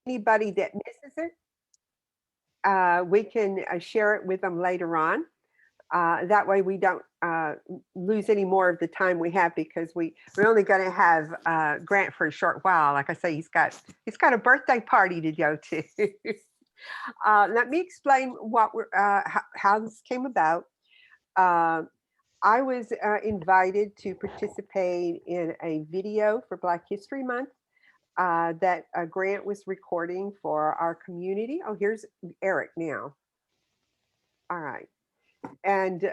anybody that misses it, we can share it with them later on. That way we don't lose any more of the time we have, because we're only going to have Grant for a short while. Like I say, he's got a birthday party to go to. Let me explain what how this came about. I was invited to participate in a video for Black History Month that Grant was recording for our community. Oh, here's Eric now. All right. And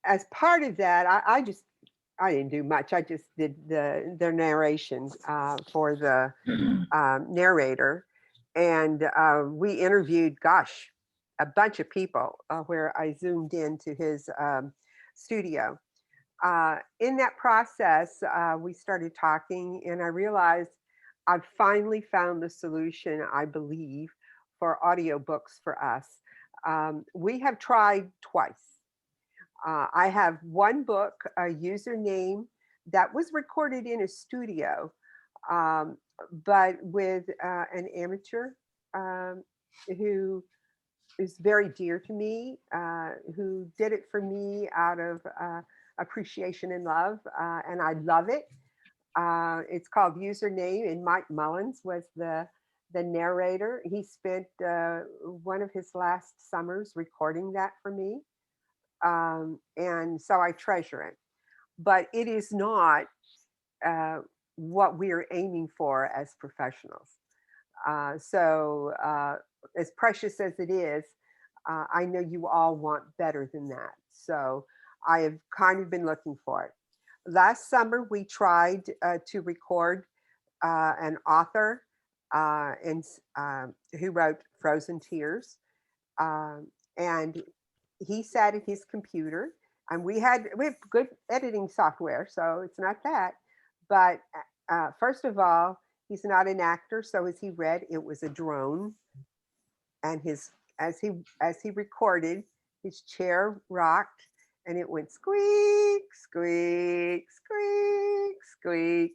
as part of that, I didn't do much. I just did their narrations for the narrator. And we interviewed, gosh, a bunch of people where I zoomed into his studio. In that process, we started talking, and I realized I've finally found the solution, I believe, for audiobooks for us. We have tried twice. I have one book, a username, that was recorded in a studio, but with an amateur who is very dear to me, who did it for me out of appreciation and love, and I love it. It's called Username, and Mike Mullins was the narrator. He spent one of his last summers recording that for me, and so I treasure it. But it is not what we are aiming for as professionals. So as precious as it is, I know you all want better than that. So I have kind of been looking for it. Last summer, we tried to record an author who wrote Frozen Tears. And he sat at his computer, and we have good editing software, so it's not that. But first of all, he's not an actor, so as he read, it was a drone. And as he recorded, his chair rocked, and it went squeak, squeak, squeak, squeak.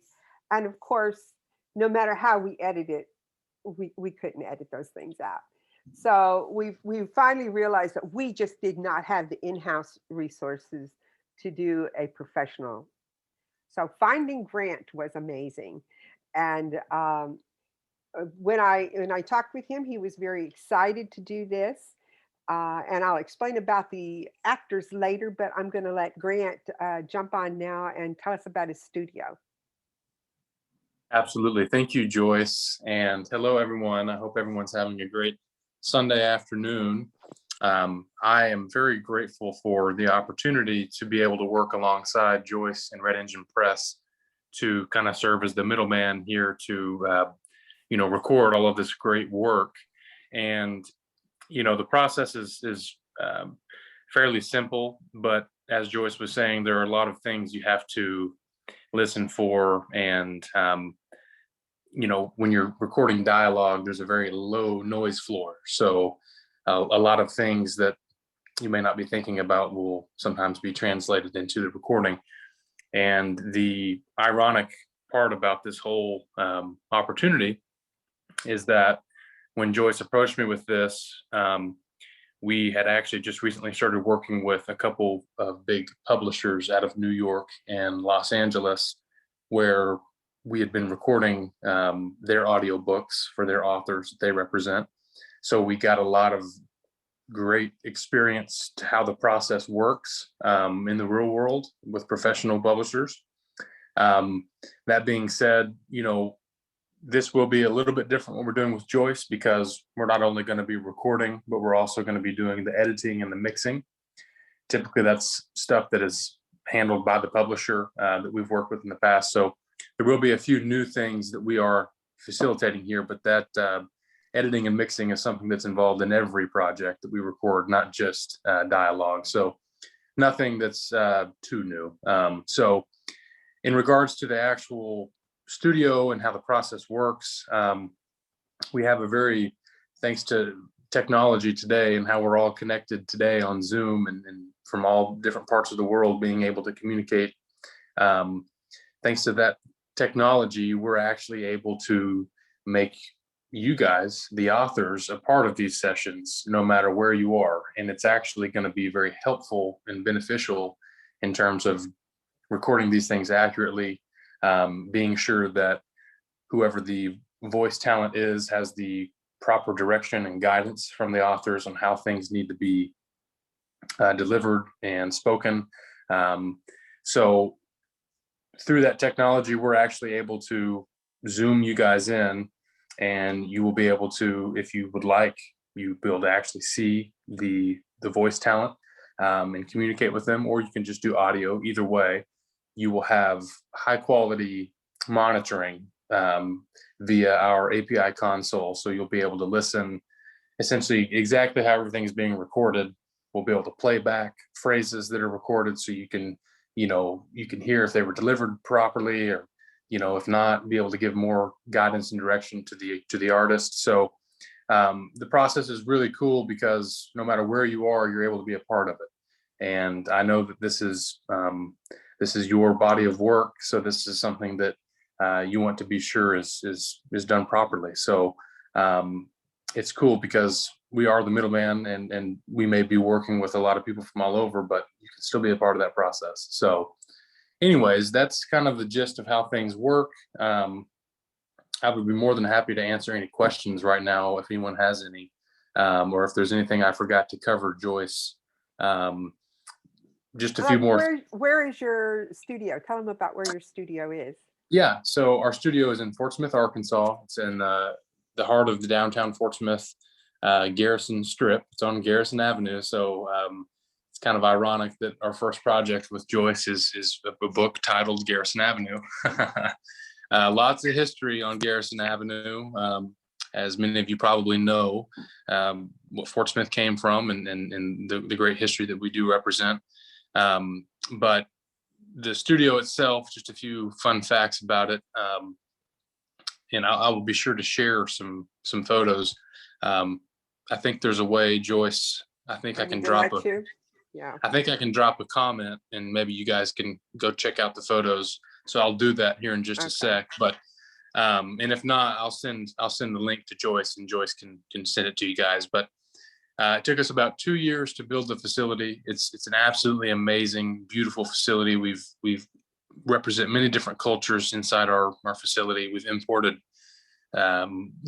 And of course, no matter how we edit it, we couldn't edit those things out. So we finally realized that we just did not have the in-house resources to do a professional. So finding Grant was amazing. And when I talked with him, he was very excited to do this. And I'll explain about the actors later, but I'm going to let Grant jump on now and tell us about his studio. Absolutely. Thank you, Joyce. And hello, everyone. I hope everyone's having a great Sunday afternoon. I am very grateful for the opportunity to be able to work alongside Joyce and Red Engine Press to kind of serve as the middleman here to, record all of this great work. And, the process is fairly simple, but as Joyce was saying, there are a lot of things you have to listen for. And, when you're recording dialogue, there's a very low noise floor. So a lot of things that you may not be thinking about will sometimes be translated into the recording. And the ironic part about this whole opportunity is that when Joyce approached me with this, we had actually just recently started working with a couple of big publishers out of New York and Los Angeles, where we had been recording their audiobooks for their authors that they represent. So we got a lot of great experience to how the process works in the real world with professional publishers. That being said, this will be a little bit different what we're doing with Joyce, because we're not only going to be recording, but we're also going to be doing the editing and the mixing. Typically, that's stuff that is handled by the publisher that we've worked with in the past. So there will be a few new things that we are facilitating here, but that editing and mixing is something that's involved in every project that we record, not just dialogue. So nothing that's too new. So in regards to the actual studio and how the process works, we have a very, thanks to technology today and how we're all connected today on Zoom and from all different parts of the world being able to communicate. Thanks to that technology, we're actually able to make you guys, the authors, a part of these sessions, no matter where you are. And it's actually going to be very helpful and beneficial in terms of recording these things accurately, being sure that whoever the voice talent is has the proper direction and guidance from the authors on how things need to be delivered and spoken. So through that technology, we're actually able to Zoom you guys in, and you will be able to, if you would like, you'll be able to actually see the voice talent and communicate with them, or you can just do audio. Either way, you will have high quality monitoring via our API console. So you'll be able to listen essentially exactly how everything is being recorded. We'll be able to play back phrases that are recorded, so you can hear if they were delivered properly, or if not, be able to give more guidance and direction to the artist. So the process is really cool because no matter where you are, you're able to be a part of it. And I know that this is your body of work, so this is something that you want to be sure is done properly. So it's cool because we are the middleman, and we may be working with a lot of people from all over, but you can still be a part of that process. So anyways, that's kind of the gist of how things work. I would be more than happy to answer any questions right now if anyone has any, or if there's anything I forgot to cover, Joyce. Just a few more. Where is your studio? Tell them about where your studio is. Yeah, so our studio is in Fort Smith, Arkansas. It's in the heart of the downtown Fort Smith Garrison Strip. It's on Garrison Avenue. So it's kind of ironic that our first project with Joyce is a book titled Garrison Avenue. Lots of history on Garrison Avenue. As many of you probably know, what Fort Smith came from, and the great history that we do represent. But the studio itself, just a few fun facts about it. And I will be sure to share some photos. I think there's a way, Joyce, I think I can drop a comment, and maybe you guys can go check out the photos. So I'll do that here in just a sec. But and if not, I'll send the link to Joyce, and Joyce can send it to you guys. But it took us about 2 years to build the facility. It's an absolutely amazing, beautiful facility. We've represent many different cultures inside our facility. We've imported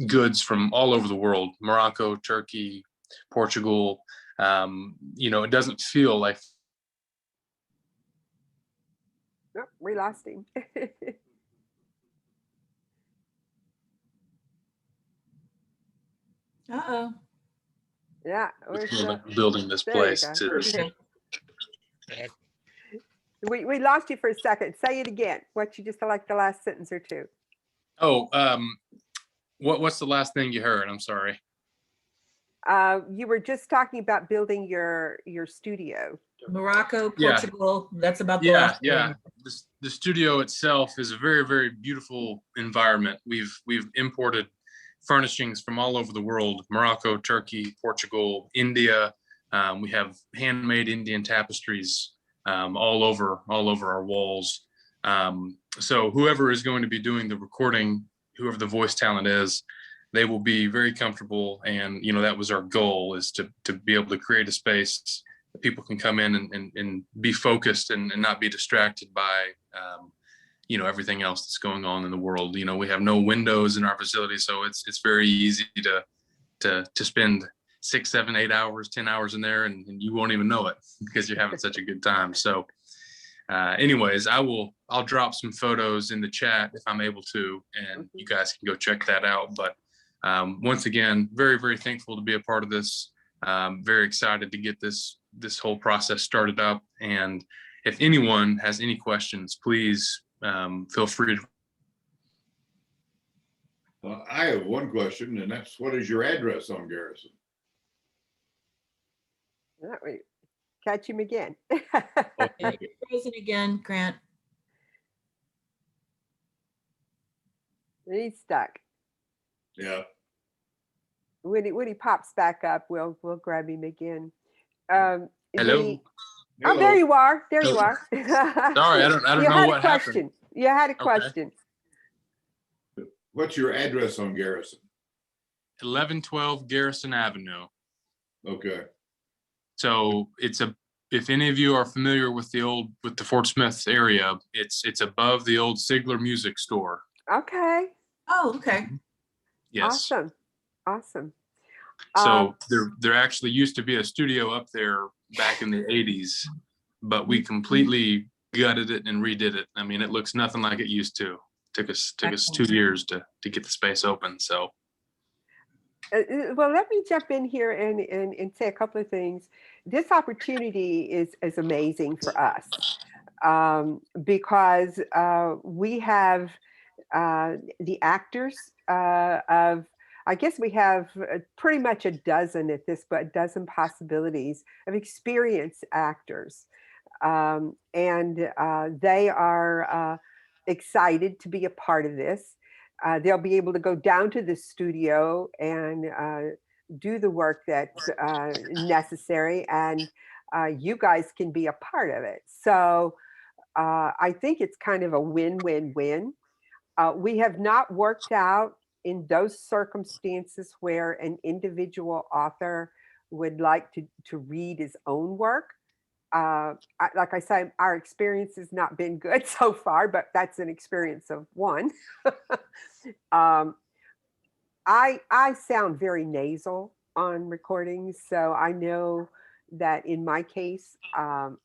goods from all over the world: Morocco, Turkey, Portugal. It doesn't feel like. Oh, we lost him. Uh-oh. Yeah, building this place. We lost you for a second. Say it again. What you just like the last sentence or two. Oh, what's the last thing you heard? I'm sorry. You were just talking about building your studio. Morocco, Portugal. Yeah. That's about the last thing. The studio itself is a very, very beautiful environment. We've imported furnishings from all over the world: Morocco, Turkey, Portugal, India. We have handmade Indian tapestries all over our walls. So whoever is going to be doing the recording, whoever the voice talent is, they will be very comfortable. And that was our goal, is to be able to create a space that people can come in and be focused and not be distracted by everything else that's going on in the world. We have no windows in our facility, so it's very easy to spend 6, 7, 8 hours, 10 hours in there, and you won't even know it because you're having such a good time. So anyways, I'll drop some photos in the chat if I'm able to, and you guys can go check that out. But once again, very, very thankful to be a part of this. Very excited to get this whole process started up. And if anyone has any questions, please feel free to. I have one question, and that's, what is your address on Garrison? Catch him again. You're frozen again, Grant. He's stuck. Yeah. When he pops back up, we'll grab him again. Hello. Oh, there you are. There you are. Sorry, I don't know what happened. You had a question. What's your address on Garrison? 1112 Garrison Avenue. Okay. So if any of you are familiar with the Fort Smith area, it's above the old Sigler Music Store. Okay. Oh, okay. Yes. Awesome. So there actually used to be a studio up there back in the 80s, but we completely gutted it and redid it. I mean, it looks nothing like it used to. Took us 2 years to get the space open. So well, let me jump in here and say a couple of things. This opportunity is amazing for us because we have the actors of, I guess we have pretty much a dozen at this, but a dozen possibilities of experienced actors. And they are excited to be a part of this. They'll be able to go down to the studio and do the work that's necessary, and you guys can be a part of it. So I think it's kind of a win-win-win. We have not worked out in those circumstances where an individual author would like to read his own work. Like I said, our experience has not been good so far, but that's an experience of one. I sound very nasal on recordings, so I know that in my case, I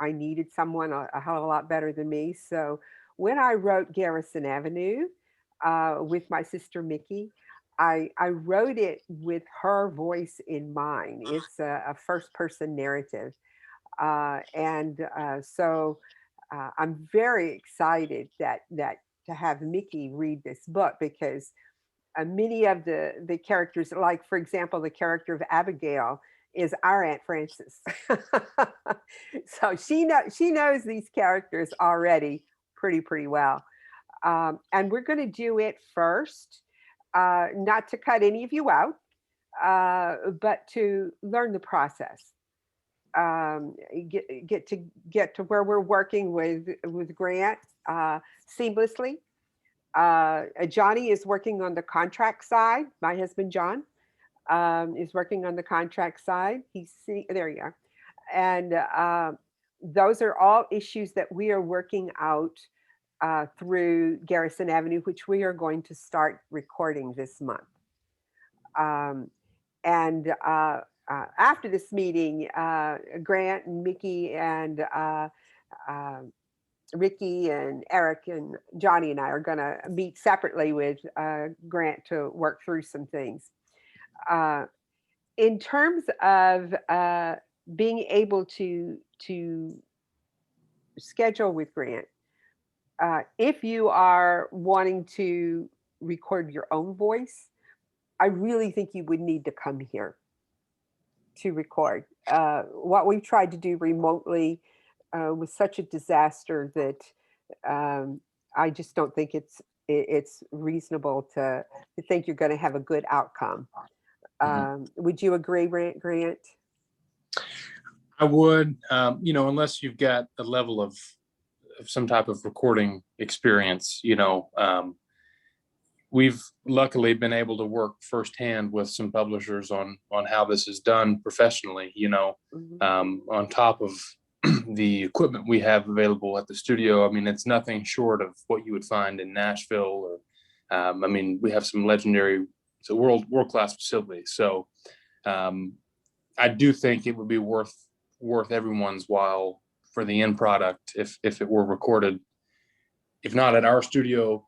needed someone a hell of a lot better than me. So when I wrote Garrison Avenue with my sister Mickey, I wrote it with her voice in mind. It's a first person narrative. So I'm very excited that to have Mickey read this book, because many of the characters, like for example, the character of Abigail is our Aunt Frances. So she knows these characters already pretty well. And we're going to do it first, not to cut any of you out, but to learn the process. Get to where we're working with Grant seamlessly. Johnny is working on the contract side. My husband John is working on the contract side. There you are. And those are all issues that we are working out through Garrison Avenue, which we are going to start recording this month. And after this meeting, Grant and Mickey and Ricky and Eric and Johnny and I are going to meet separately with Grant to work through some things. In terms of being able to schedule with Grant, if you are wanting to record your own voice, I really think you would need to come here to record. What we've tried to do remotely was such a disaster that I just don't think it's reasonable to think you're going to have a good outcome. Would you agree, Grant? I would, unless you've got a level of some type of recording experience, we've luckily been able to work firsthand with some publishers on how this is done professionally, on top of the equipment we have available at the studio. I mean, it's nothing short of what you would find in Nashville, or we have some legendary, it's a world-class facility. So I do think it would be worth everyone's while for the end product if it were recorded, if not at our studio,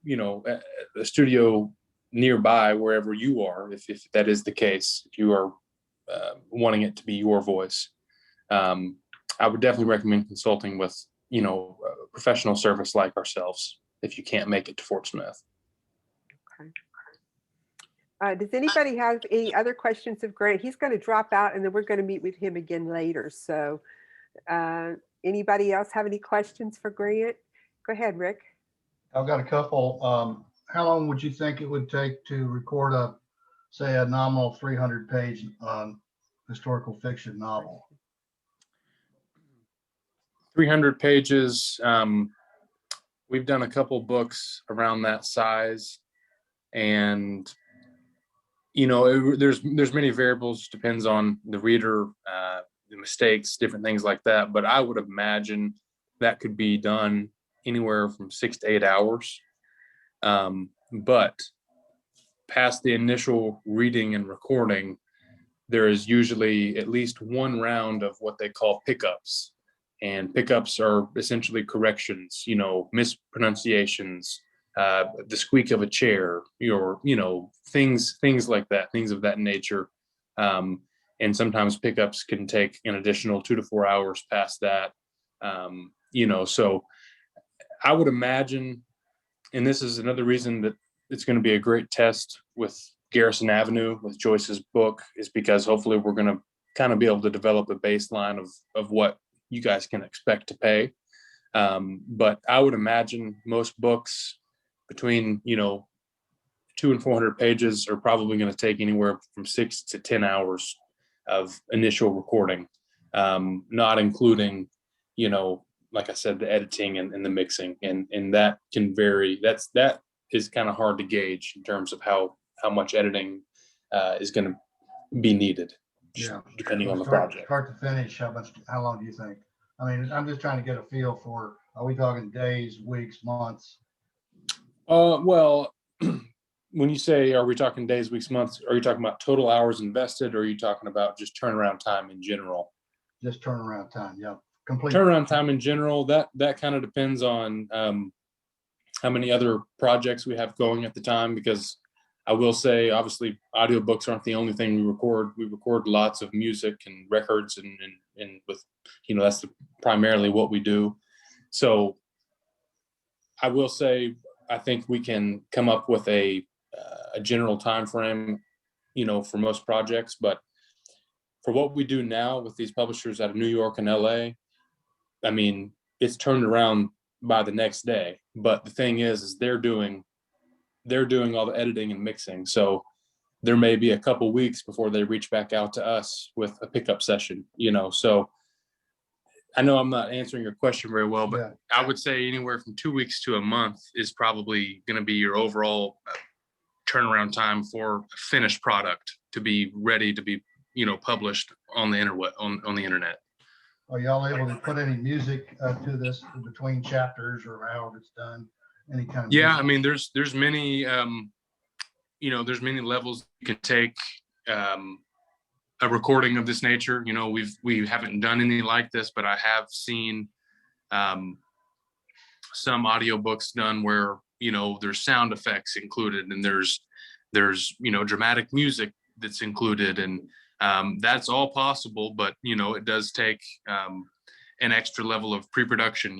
a studio nearby wherever you are, if that is the case, if you are wanting it to be your voice. I would definitely recommend consulting with, a professional service like ourselves if you can't make it to Fort Smith. Okay. Does anybody have any other questions of Grant? He's going to drop out, and then we're going to meet with him again later. So anybody else have any questions for Grant? Go ahead, Rick. I've got a couple. How long would you think it would take to record say a nominal 300-page historical fiction novel? 300 pages. We've done a couple books around that size. And there's many variables, depends on the reader, the mistakes, different things like that. But I would imagine that could be done anywhere from 6 to 8 hours. But past the initial reading and recording, there is usually at least one round of what they call pickups. And pickups are essentially corrections, mispronunciations, the squeak of a chair, things like that, things of that nature. And sometimes pickups can take an additional 2 to 4 hours past that. So I would imagine, and this is another reason that it's going to be a great test with Garrison Avenue, with Joyce's book, is because hopefully we're going to kind of be able to develop a baseline of what you guys can expect to pay. But I would imagine most books between 200 and 400 pages are probably going to take anywhere from 6 to 10 hours of initial recording, not including like I said, the editing and the mixing, and that can vary. That is kind of hard to gauge in terms of how much editing is going to be needed, depending on the project. Start to finish, how long do you think? I mean, I'm just trying to get a feel for, are we talking days, weeks, months? Well, when you say, are we talking days, weeks, months, are you talking about total hours invested, or are you talking about just turnaround time in general? Just turnaround time, yeah. Complete turnaround time in general, that kind of depends on how many other projects we have going at the time, because I will say, obviously, audiobooks aren't the only thing we record. We record lots of music and records, and with that's primarily what we do. So I will say, I think we can come up with a general time frame, for most projects. But for what we do now with these publishers out of New York and LA, I mean, it's turned around by the next day. But the thing is they're doing all the editing and mixing. So there may be a couple weeks before they reach back out to us with a pickup session, So I know I'm not answering your question very well, but I would say anywhere from 2 weeks to a month is probably going to be your overall turnaround time for a finished product to be ready to be, published on the internet. Are y'all able to put any music to this between chapters, or however it's done? Any kind of music? I mean, there's many there's many levels you can take a recording of this nature. We haven't done anything like this, but I have seen some audiobooks done where there's sound effects included, and there's dramatic music that's included, and that's all possible. But it does take an extra level of pre-production,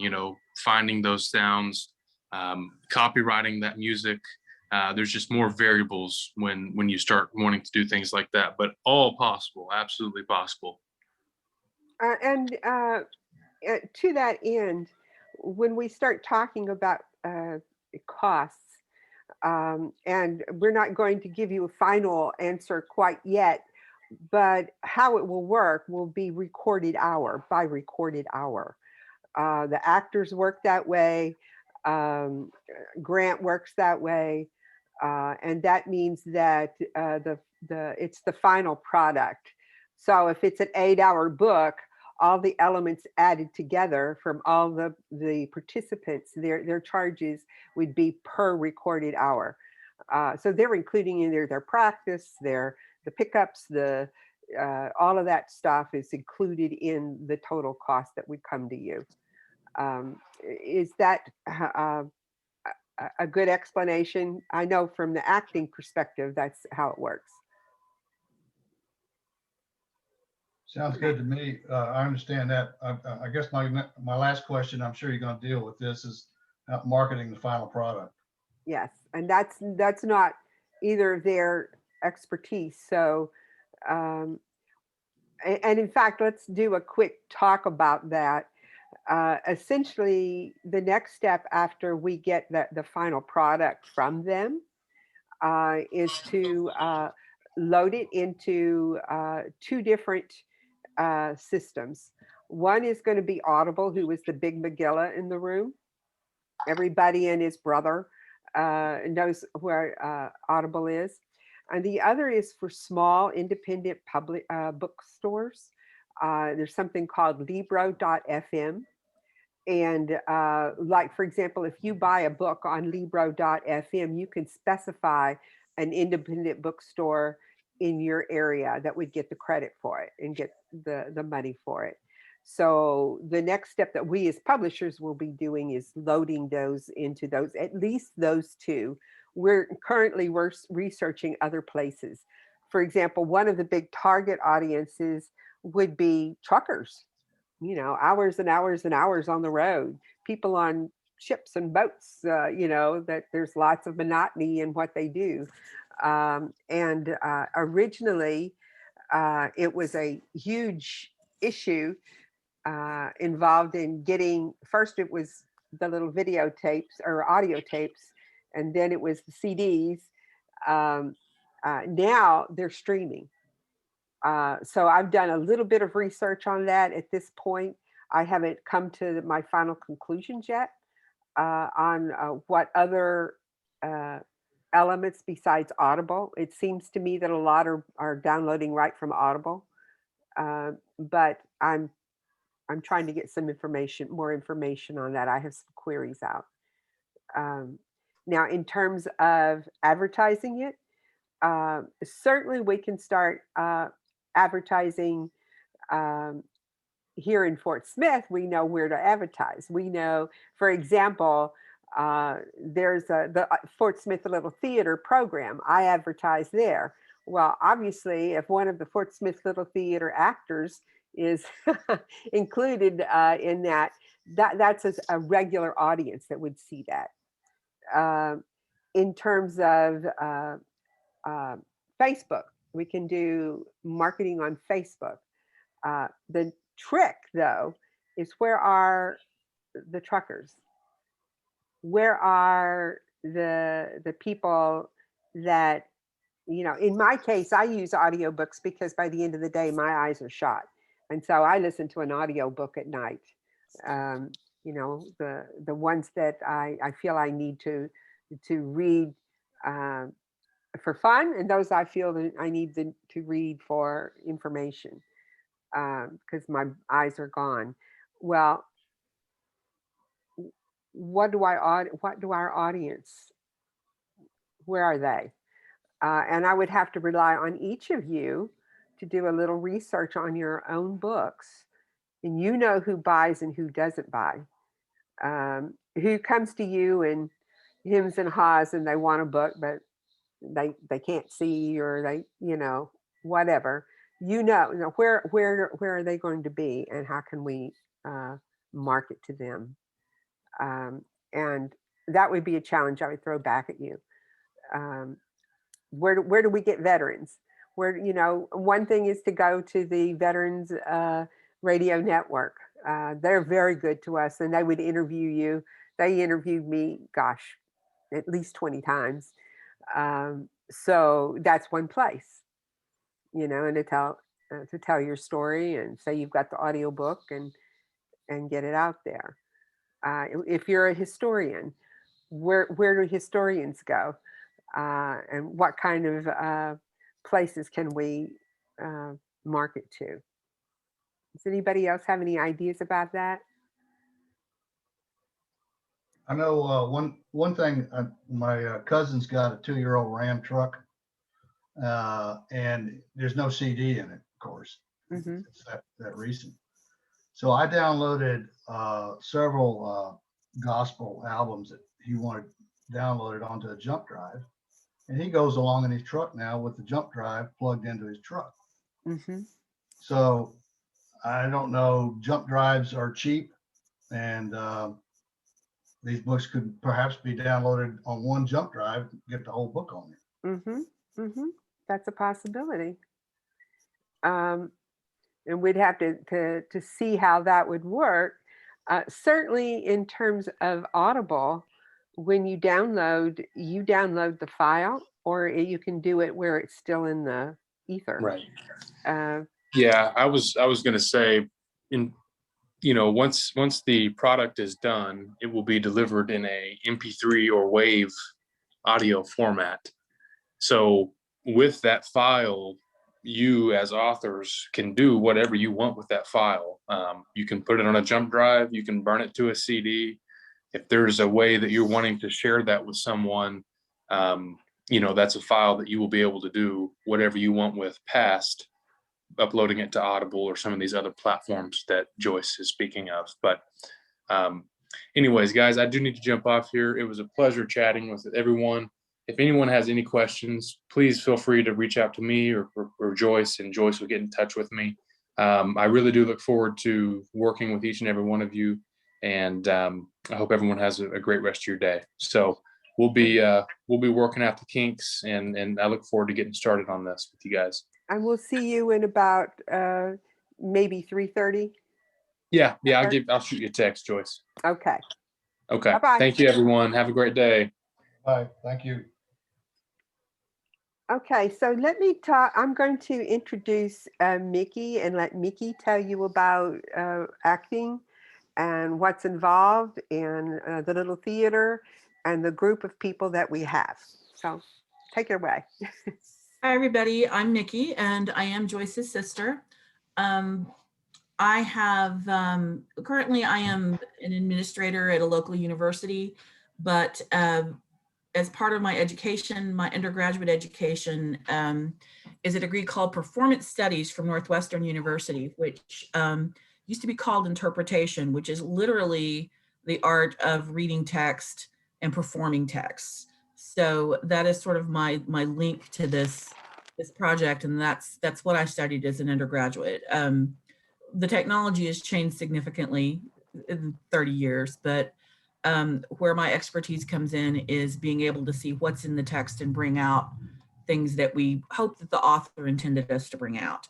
finding those sounds, copywriting that music. There's just more variables when you start wanting to do things like that, but all possible, absolutely possible. And to that end, when we start talking about costs, and we're not going to give you a final answer quite yet, but how it will work will be recorded hour by recorded hour. The actors work that way. Grant works that way. And that means that it's the final product. So if it's an 8-hour book, all the elements added together from all the participants, their charges would be per recorded hour. So they're including in their practice, the pickups, all of that stuff is included in the total cost that would come to you. Is that a good explanation? I know from the acting perspective, that's how it works. Sounds good to me. I understand that. I guess my last question, I'm sure you're going to deal with this, is marketing the final product. Yes, and that's not either of their expertise. So, and in fact, let's do a quick talk about that. Essentially, the next step after we get the final product from them is to load it into 2 different systems. One is going to be Audible, who is the big Megillah in the room. Everybody and his brother knows where Audible is. And the other is for small independent public bookstores. There's something called Libro.fm. And like, for example, if you buy a book on Libro.fm, you can specify an independent bookstore in your area that would get the credit for it and get the money for it. So the next step that we as publishers will be doing is loading those into those, at least those two. We're currently researching other places. For example, one of the big target audiences would be truckers, you know, hours and hours and hours on the road, people on ships and boats, you know, that there's lots of monotony in what they do. Originally, it was a huge issue involved in getting, first it was the little videotapes or audio tapes, and then it was the CDs. Now they're streaming. So I've done a little bit of research on that at this point. I haven't come to my final conclusions yet on what other elements besides Audible. It seems to me that a lot are downloading right from Audible, but I'm trying to get some information, more information on that. I have some queries out. Now, in terms of advertising it, certainly we can start advertising here in Fort Smith. We know where to advertise. We know, for example, there's the Fort Smith Little Theater program. I advertise there. Well, obviously, if one of the Fort Smith Little Theater actors is included in that's a regular audience that would see that. In terms of Facebook, we can do marketing on Facebook. The trick, though, is where are the truckers? Where are the people that, you know, in my case, I use audiobooks because by the end of the day, my eyes are shot. And so I listen to an audiobook at night. You know, the ones that I feel I need to read for fun, and those I feel that I need to read for information because my eyes are gone. Well, what do our audience, where are they? And I would have to rely on each of you to do a little research on your own books, and you know who buys and who doesn't buy, who comes to you and hems and haws and they want a book, but they can't see, or they, you know, whatever, you know, where are they going to be, and how can we market to them? And that would be a challenge I would throw back at you. Where do we get veterans? Where, you know, one thing is to go to the Veterans Radio Network. They're very good to us, and they would interview you. They interviewed me, gosh, at least 20 times. So that's one place, you know, and to tell your story and say you've got the audiobook and get it out there. If you're a historian, where do historians go? And what kind of places can we market to? Does anybody else have any ideas about that? I know one thing, my cousin's got a 2-year-old Ram truck, and there's no CD in it, of course. Mm-hmm. It's that recent. So I downloaded several gospel albums that he wanted downloaded onto a jump drive. And he goes along in his truck now with the jump drive plugged into his truck. Mm-hmm. So I don't know, jump drives are cheap, and these books could perhaps be downloaded on one jump drive, get the whole book on it. Mm-hmm. Mm-hmm. That's a possibility. And we'd have to see how that would work. Certainly in terms of Audible, when you download the file, or you can do it where it's still in the ether. Right. Yeah, I was going to say, once the product is done, it will be delivered in a MP3 or WAV audio format. So with that file, you as authors can do whatever you want with that file. You can put it on a jump drive, you can burn it to a CD. If there's a way that you're wanting to share that with someone, that's a file that you will be able to do whatever you want with, past uploading it to Audible or some of these other platforms that Joyce is speaking of. But anyways, guys, I do need to jump off here. It was a pleasure chatting with everyone. If anyone has any questions, please feel free to reach out to me or Joyce, and Joyce will get in touch with me. I really do look forward to working with each and every one of you, and I hope everyone has a great rest of your day. So we'll be working out the kinks, and I look forward to getting started on this with you guys. And we'll see you in about maybe 3:30. Yeah, I'll shoot you a text, Joyce. Okay. Okay. Bye-bye. Thank you, everyone. Have a great day. Bye, thank you. Okay, so let me talk. I'm going to introduce Mickey and let Mickey tell you about acting and what's involved in the little theater and the group of people that we have. So take it away. Hi, everybody. I'm Nikki, and I am Joyce's sister. I have currently I am an administrator at a local university, but as part of my education, my undergraduate education is a degree called Performance Studies from Northwestern University, which used to be called interpretation, which is literally the art of reading text and performing text. So that is sort of my link to this project, and that's what I studied as an undergraduate. The technology has changed significantly in 30 years, but where my expertise comes in is being able to see what's in the text and bring out things that we hope that the author intended us to bring out.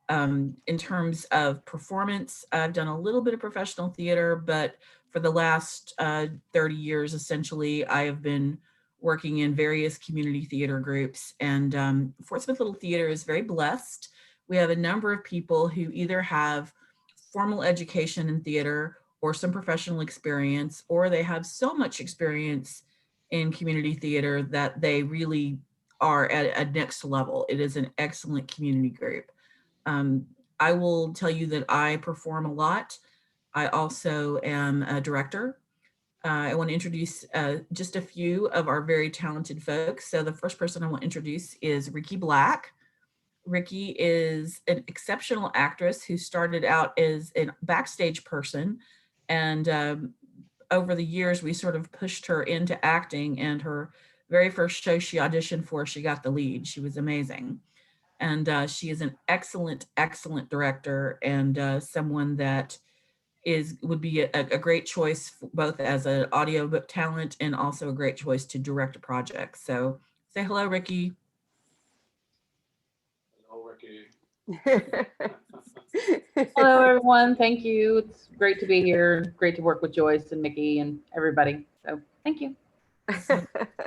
In terms of performance, I've done a little bit of professional theater, but for the last 30 years, essentially, I have been working in various community theater groups. And Fort Smith Little Theater is very blessed. We have a number of people who either have formal education in theater or some professional experience, or they have so much experience in community theater that they really are at a next level. It is an excellent community group. I will tell you that I perform a lot. I also am a director. I want to introduce just a few of our very talented folks. So the first person I want to introduce is Ricky Black. Ricky is an exceptional actress who started out as a backstage person. And over the years, we sort of pushed her into acting, and her very first show she auditioned for, she got the lead. She was amazing. And she is an excellent, excellent director, and someone that would be a great choice both as an audiobook talent and also a great choice to direct a project. So say hello, Ricky. Hello, Ricky. Hello, everyone. Thank you. It's great to be here. Great to work with Joyce and Mickey and everybody. So thank you. So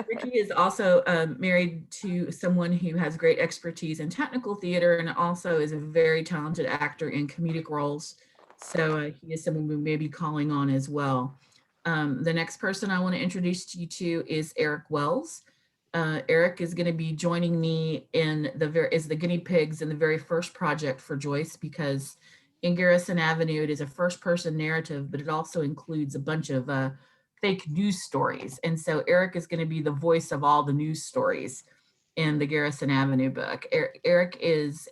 Ricky is also married to someone who has great expertise in technical theater and also is a very talented actor in comedic roles. So he is someone we may be calling on as well. The next person I want to introduce you to is Eric Wells. Eric is going to be joining me in the guinea pigs in the very first project for Joyce, because in Garrison Avenue, it is a first person narrative, but it also includes a bunch of fake news stories. And so Eric is going to be the voice of all the news stories in the Garrison Avenue book. Eric is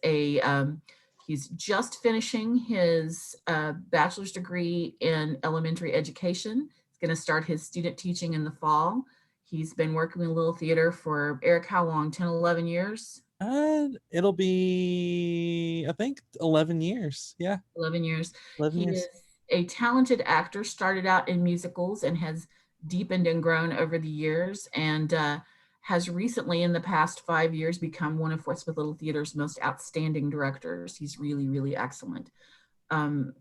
he's just finishing his bachelor's degree in elementary education. He's going to start his student teaching in the fall. He's been working with Little Theater for, Eric, how long? 10, 11 years? It'll be, I think, 11 years. Yeah. 11 years. 11 He years. is a talented actor, started out in musicals and has deepened and grown over the years, and has recently, in the past 5 years, become one of Fort Smith Little Theater's most outstanding directors. He's really, really excellent. The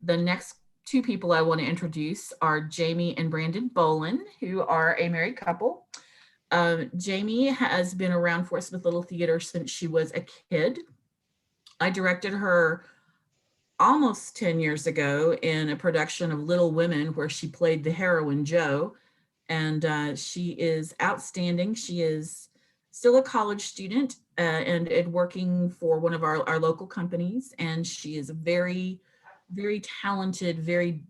next two people I want to introduce are Jamie and Brandon Bolin, who are a married couple. Jamie has been around Fort Smith Little Theater since she was a kid. I directed her almost 10 years ago in a production of Little Women where she played the heroine Jo, and she is outstanding. She is still a college student and working for one of our local companies, and she is a very, very talented, very,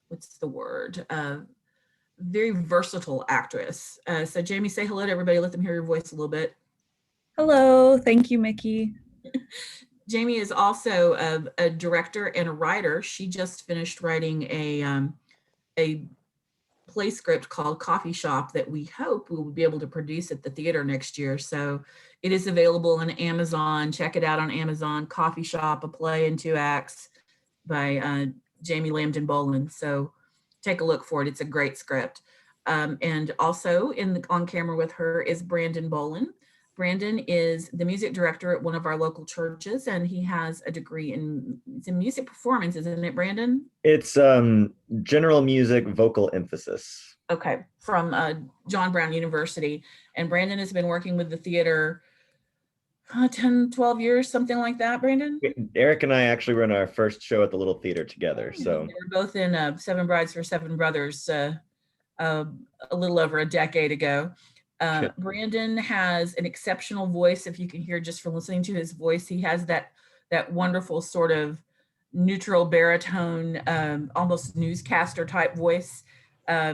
what's the word? Very versatile actress. So Jamie, say hello to everybody. Let them hear your voice a little bit. Hello, thank you, Mickey. Jamie is also a director and a writer. She just finished writing a play script called Coffee Shop that we hope we will be able to produce at the theater next year. So it is available on Amazon. Check it out on Amazon. Coffee Shop, a play in 2 acts by Jamie Lambden Bolin. So take a look for it. It's a great script. And also on camera with her is Brandon Bolin. Brandon is the music director at one of our local churches, and he has a degree in music performance, isn't it, Brandon? It's general music, vocal emphasis. Okay, from John Brown University. And Brandon has been working with the theater 10, 12 years, something like that, Brandon? Eric and I actually run our first show at the Little Theater together. So we're both in Seven Brides for Seven Brothers a little over a decade ago. Brandon has an exceptional voice. If you can hear just from listening to his voice, he has that wonderful sort of neutral baritone, almost newscaster type voice.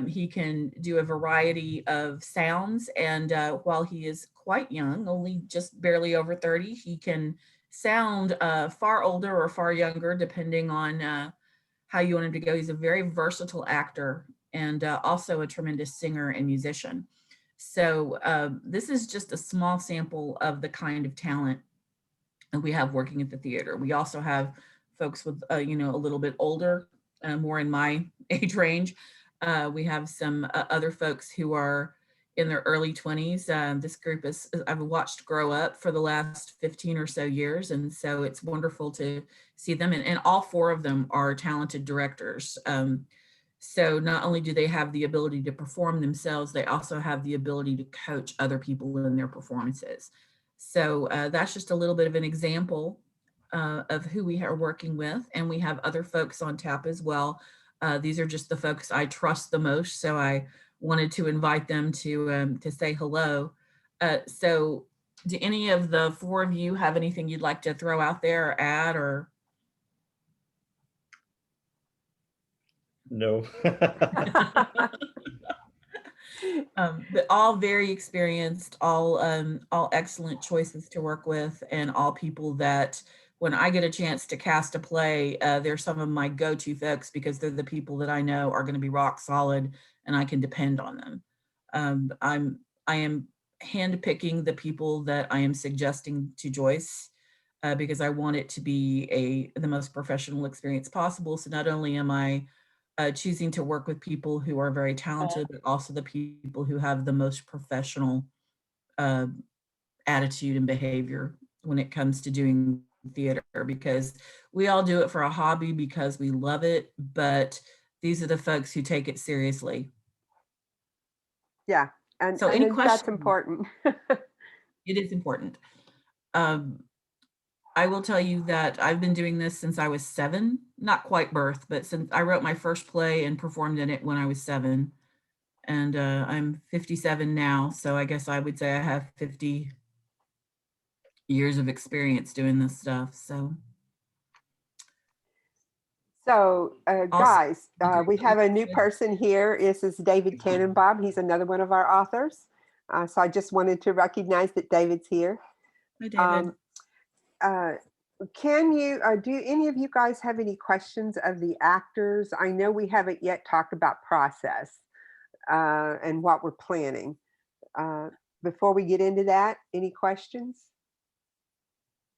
He can do a variety of sounds, and while he is quite young, only just barely over 30, he can sound far older or far younger, depending on how you want him to go. He's a very versatile actor and also a tremendous singer and musician. So this is just a small sample of the kind of talent that we have working at the theater. We also have folks with, a little bit older, more in my age range. We have some other folks who are in their early 20s. This group I've watched grow up for the last 15 or so years. And so it's wonderful to see them. And all 4 of them are talented directors. So not only do they have the ability to perform themselves, they also have the ability to coach other people in their performances. So that's just a little bit of an example of who we are working with. And we have other folks on tap as well. These are just the folks I trust the most. So I wanted to invite them to say hello. So do any of the 4 of you have anything you'd like to throw out there or add or? No. But all very experienced, all excellent choices to work with, and all people that when I get a chance to cast a play, they're some of my go-to folks because they're the people that I know are going to be rock solid and I can depend on them. I am handpicking the people that I am suggesting to Joyce because I want it to be the most professional experience possible. So not only am I choosing to work with people who are very talented, but also the people who have the most professional attitude and behavior when it comes to doing theater, because we all do it for a hobby because we love it, but these are the folks who take it seriously. Yeah, and So I any think questions? that's important. It is important. I will tell you that I've been doing this since I was 7, not quite birth, but since I wrote my first play and performed in it when I was 7. And I'm 57 now, so I guess I would say I have 50 years of experience doing this stuff. So guys, we have a new person here. This is David Tannenbaum. He's another one of our authors. So I just wanted to recognize that David's here. Hi, David. Can you, do any of you guys have any questions of the actors? I know we haven't yet talked about process and what we're planning. Before we get into that, any questions?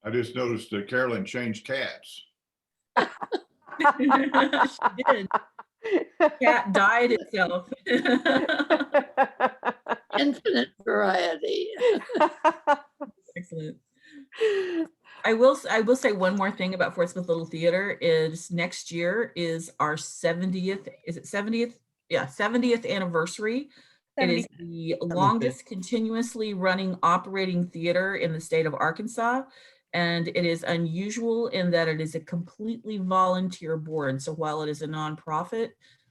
I just noticed that Carolyn changed cats. She did. Cat died itself. Infinite variety. Excellent. I will say one more thing about Fort Smith Little Theater is next year is our 70th, is it 70th? Yeah, 70th anniversary. 70. It is the longest continuously running operating theater in the state of Arkansas. And it is unusual in that it is a completely volunteer board. So while it is a nonprofit,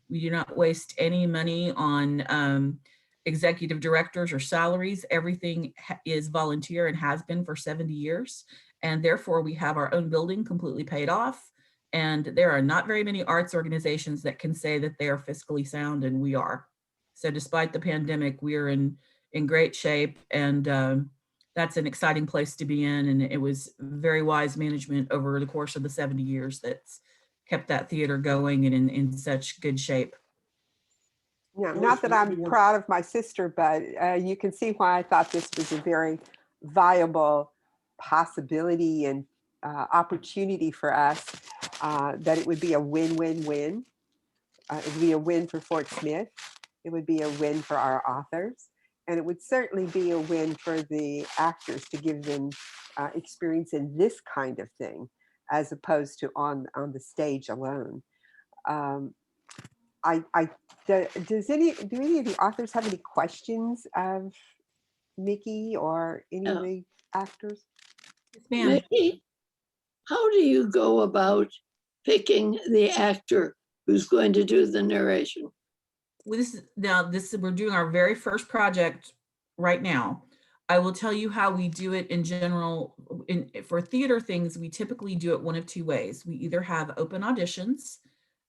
We do not waste any money on executive directors or salaries. Everything is volunteer and has been for 70 years. And therefore we have our own building completely paid off. And there are not very many arts organizations that can say that they are fiscally sound, and we are. So despite the pandemic, we are in great shape, and that's an exciting place to be in. And it was very wise management over the course of the 70 years that's kept that theater going and in such good shape. Yeah, not that I'm proud of my sister, but you can see why I thought this was a very viable possibility and opportunity for us, that it would be a win-win-win. It would be a win for Fort Smith. It would be a win for our authors. And it would certainly be a win for the actors to give them experience in this kind of thing, as opposed to on the stage alone. Do any of the authors have any questions of Mickey or any of the actors? Yes, ma'am. Mickey, how do you go about picking the actor who's going to do the narration? We're doing our very first project right now. I will tell you how we do it in general. For theater things, we typically do it one of two ways. We either have open auditions,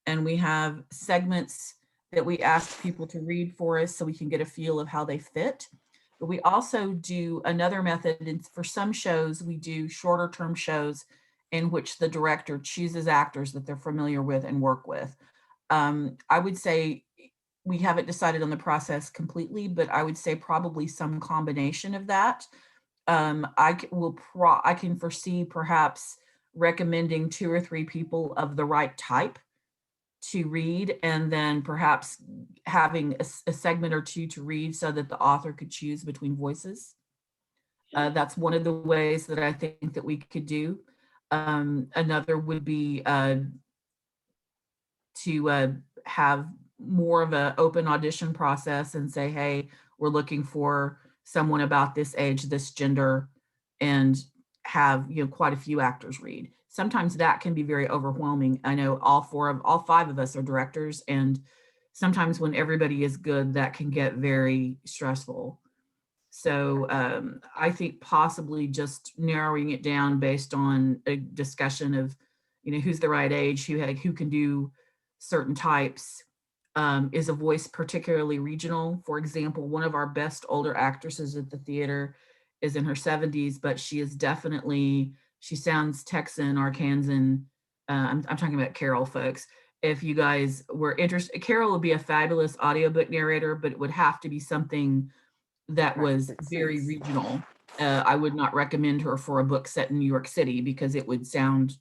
and we have segments that we ask people to read for us so we can get a feel of how they fit. But we also do another method, and for some shows, we do shorter term shows in which the director chooses actors that they're familiar with and work with. I would say we haven't decided on the process completely, but I would say probably some combination of that. I can foresee perhaps recommending 2 or 3 people of the right type to read, and then perhaps having a segment or 2 to read so that the author could choose between voices. That's one of the ways that I think that we could do. Another would be to have more of an open audition process and say, hey, we're looking for someone about this age, this gender, and have quite a few actors read. Sometimes that can be very overwhelming. I know all 5 of us are directors, and sometimes when everybody is good, that can get very stressful. So I think possibly just narrowing it down based on a discussion of, who's the right age, who can do certain types. Is a voice particularly regional? For example, one of our best older actresses at the theater is in her 70s, but she sounds Texan, Arkansan. I'm talking about Carol, folks. If you guys were interested, Carol would be a fabulous audiobook narrator, but it would have to be something that was very regional. I would not recommend her for a book set in New York City because it would sound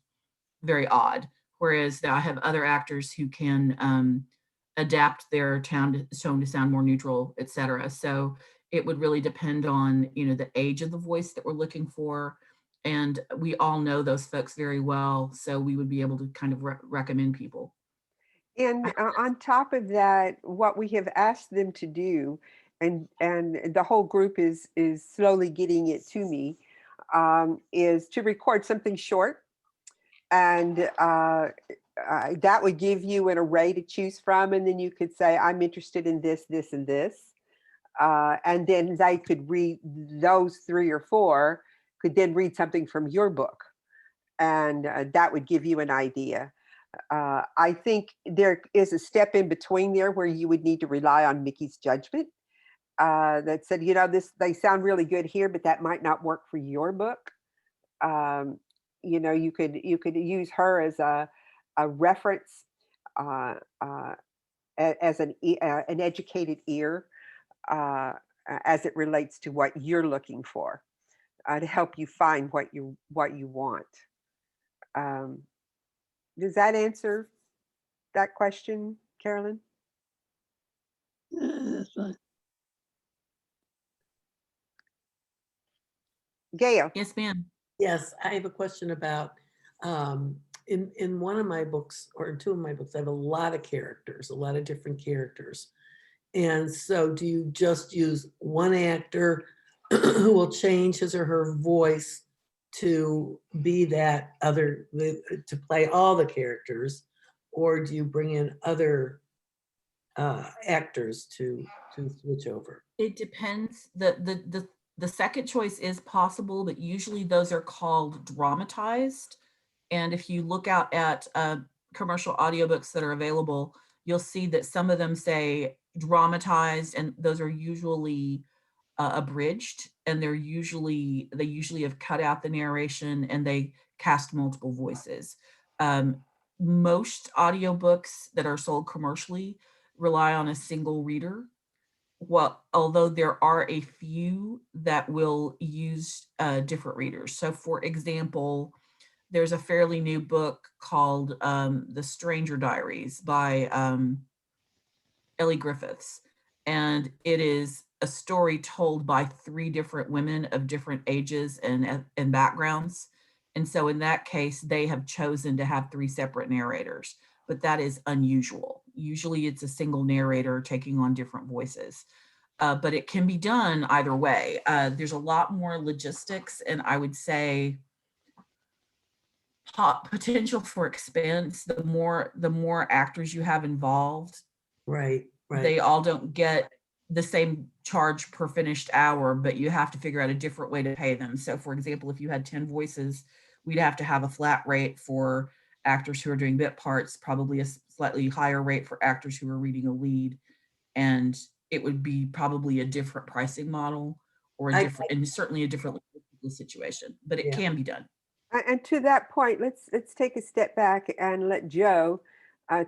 very odd. Whereas I have other actors who can adapt their tone to sound more neutral, etc. So it would really depend on, the age of the voice that we're looking for. And we all know those folks very well. So we would be able to kind of recommend people. And on top of that, what we have asked them to do, and the whole group is slowly getting it to me, is to record something short. And that would give you an array to choose from. And then you could say, I'm interested in this, this, and this. And then they could read those 3 or 4, could then read something from your book. And that would give you an idea. I think there is a step in between there where you would need to rely on Mickey's judgment that said, they sound really good here, but that might not work for your book. You could use her as a reference, as an educated ear, as it relates to what you're looking for, to help you find what you want. Does that answer that question, Carolyn? That's fine. Gail? Yes, ma'am. Yes, I have a question about, in one of my books, or in 2 of my books, I have a lot of characters, a lot of different characters. And so do you just use one actor who will change his or her voice to be that other, to play all the characters? Or do you bring in other actors to switch over? It depends. The second choice is possible, but usually those are called dramatized. And if you look out at commercial audiobooks that are available, you'll see that some of them say dramatized, and those are usually abridged, and they usually have cut out the narration and they cast multiple voices. Most audiobooks that are sold commercially rely on a single reader. Well, although there are a few that will use different readers. So for example, there's a fairly new book called The Stranger Diaries by Ellie Griffiths. And it is a story told by 3 different women of different ages and backgrounds. And so in that case, they have chosen to have 3 separate narrators, but that is unusual. Usually it's a single narrator taking on different voices. But it can be done either way. There's a lot more logistics, and I would say potential for expense. The more actors you have involved, Right. they all don't get the same charge per finished hour, but you have to figure out a different way to pay them. So for example, if you had 10 voices, we'd have to have a flat rate for actors who are doing bit parts, probably a slightly higher rate for actors who are reading a lead, and it would be probably a different pricing model, or a different, and certainly a different situation, but it can be done. And to that point, let's take a step back and let Joe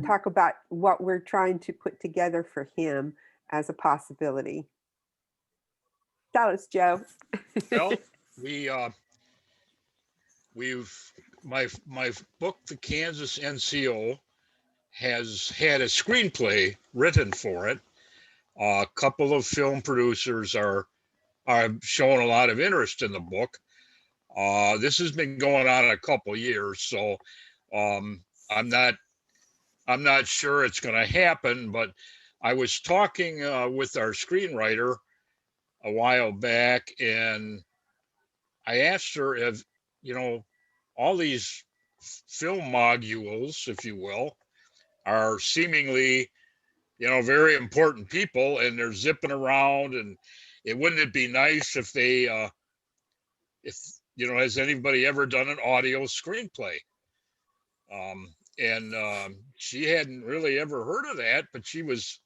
talk about what we're trying to put together for him as a possibility. Tell us, Joe. Well, my book, The Kansas NCO, has had a screenplay written for it. A couple of film producers are showing a lot of interest in the book. This has been going on a couple years, so I'm not sure it's going to happen. But I was talking with our screenwriter a while back, and I asked her if, all these film modules, if you will, are seemingly, very important people, and they're zipping around, and wouldn't it be nice if they, has anybody ever done an audio screenplay? She hadn't really ever heard of that, but she was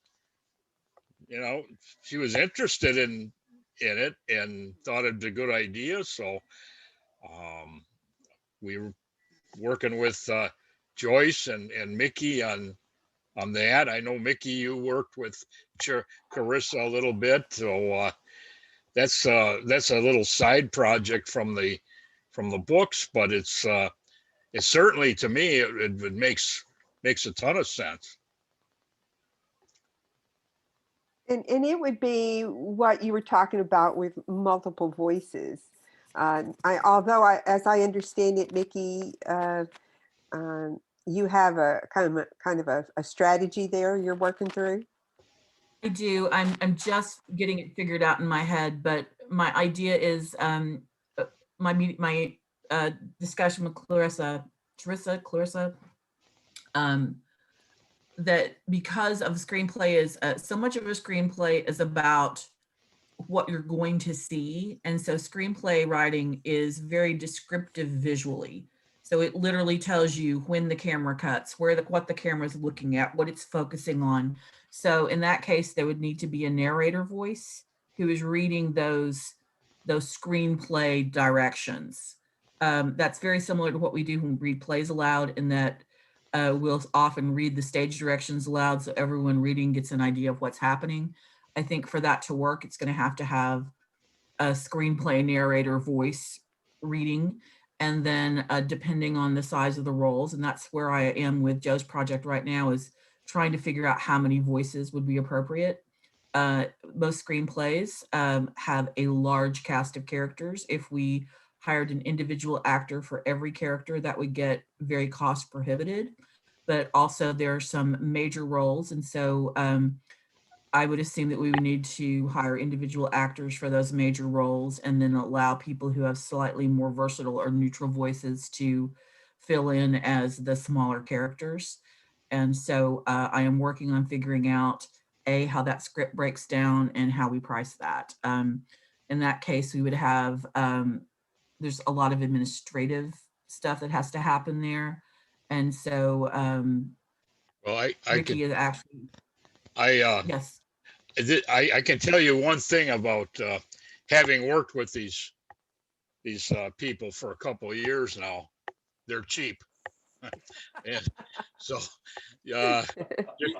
interested in it and thought it'd be a good idea. So we were working with Joyce and Mickey on that. I know, Mickey, you worked with Carissa a little bit, so that's a little side project from the books, but it's certainly, to me, it makes a ton of sense. And it would be what you were talking about with multiple voices. As I understand it, Mickey, you have a kind of a strategy there you're working through. I do. I'm just getting it figured out in my head, but my idea is my discussion with Clarissa, that because of screenplay is so much of a screenplay is about what you're going to see, and so screenplay writing is very descriptive visually. So it literally tells you when the camera cuts, what the camera is looking at, what it's focusing on. So in that case, there would need to be a narrator voice who is reading those screenplay directions. That's very similar to what we do when we read plays aloud, in that we'll often read the stage directions aloud so everyone reading gets an idea of what's happening. I think for that to work, it's going to have a screenplay narrator voice reading, and then depending on the size of the roles, and that's where I am with Joe's project right now, is trying to figure out how many voices would be appropriate. Most screenplays have a large cast of characters. If we hired an individual actor for every character, that would get very cost prohibited. But also there are some major roles, and so I would assume that we would need to hire individual actors for those major roles, and then allow people who have slightly more versatile or neutral voices to fill in as the smaller characters. And so I am working on figuring out how that script breaks down and how we price that. In that case, we would have, there's a lot of administrative stuff that has to happen there. And so Well, I Ricky could, is actually, I, yes. I can tell you one thing about having worked with these people for a couple of years now. They're cheap. And so just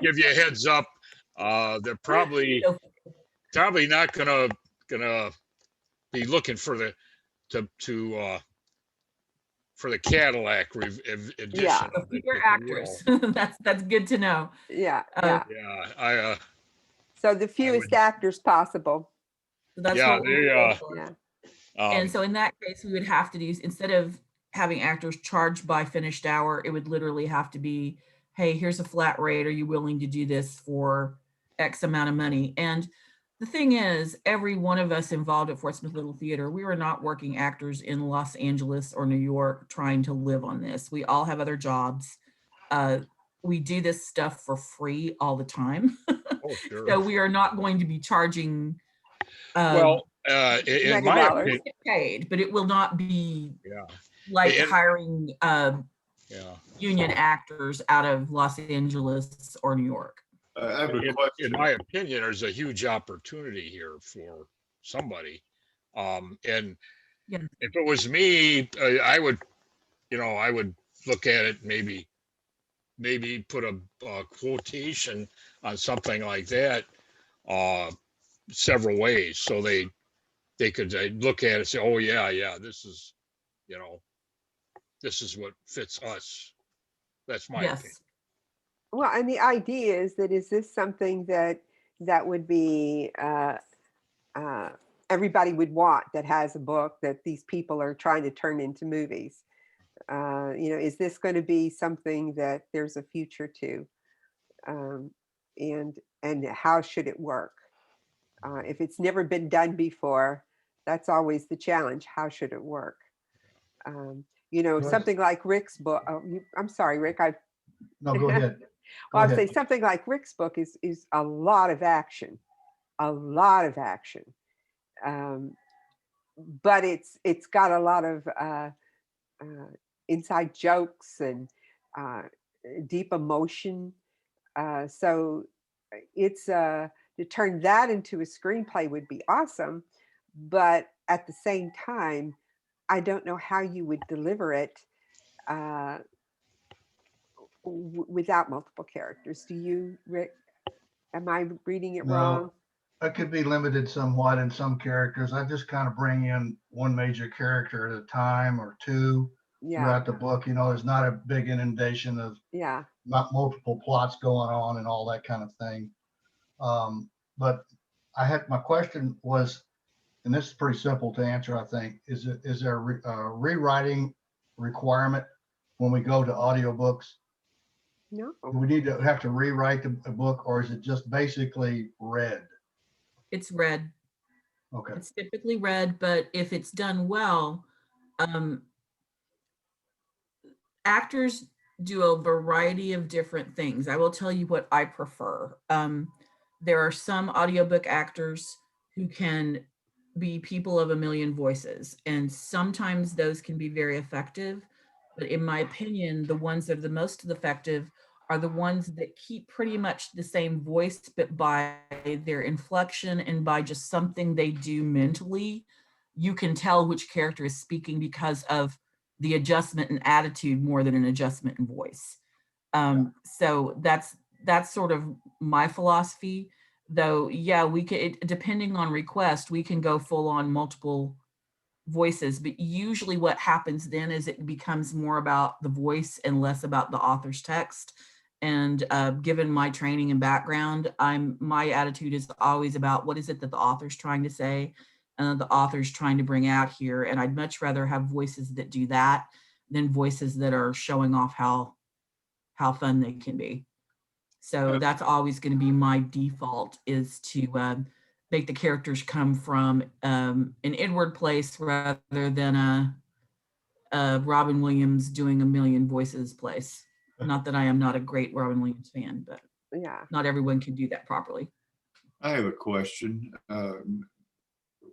give you a heads up. They're probably not gonna be looking for the for the Cadillac edition. Yeah. of it, We're if you actors. will. That's good to know. Yeah, yeah. Yeah, I So the fewest actors possible. So that's yeah, what we're going for. Yeah. And so in that case, we would have to do, instead of having actors charged by finished hour, it would literally have to be, hey, here's a flat rate. Are you willing to do this for X amount of money? And the thing is, every one of us involved at Fort Smith Little Theater, we were not working actors in Los Angeles or New York trying to live on this. We all have other jobs. We do this stuff for free all the time. oh sure. So we are not going to be charging Well, in my $90. opinion, get paid, but it will not be yeah, like And- hiring yeah. union actors out of Los Angeles or New York. I have a In question. my opinion, there's a huge opportunity here for somebody. And Yeah. if it was me, I would, I would look at it, maybe put a quotation on something like that, several ways. So they could look at it and say, oh yeah, this is, this is what fits us. That's my opinion. Yes. Well, and the idea is this something that would be everybody would want, that has a book that these people are trying to turn into movies? Is this going to be something that there's a future to? And how should it work? If it's never been done before, that's always the challenge. How should it work? Something like Rick's book. I'm sorry, Rick. No, go ahead. Well, I'd Go say ahead. something like Rick's book is a lot of action, but it's got a lot of inside jokes and deep emotion. So it's to turn that into a screenplay would be awesome, but at the same time, I don't know how you would deliver it without multiple characters. Do you, Rick? Am I reading it wrong? I could be limited somewhat in some characters. I just kind of bring in one major character at a time or two throughout the book. There's not a big inundation of not multiple plots going on and all that kind of thing. But my question was, and this is pretty simple to answer, I think, is there a rewriting requirement when we go to audiobooks? No. Do we have to rewrite the book, or is it just basically read? It's read. Okay. It's typically read, but if it's done well, actors do a variety of different things. I will tell you what I prefer. There are some audiobook actors who can be people of a million voices, and sometimes those can be very effective. But in my opinion, the ones that are the most effective are the ones that keep pretty much the same voice, but by their inflection and by just something they do mentally, you can tell which character is speaking because of the adjustment in attitude more than an adjustment in voice. So that's sort of my philosophy. Though, yeah, we could, depending on request, we can go full on multiple voices, but usually what happens then is it becomes more about the voice and less about the author's text. And given my training and background, my attitude is always about what is it that the author's trying to say and the author's trying to bring out here. And I'd much rather have voices that do that than voices that are showing off how fun they can be. So that's always going to be my default, is to make the characters come from an inward place rather than a Robin Williams doing a million voices place. Not that I am not a great Robin Williams fan, but Yeah. not everyone can do that properly. I have a question.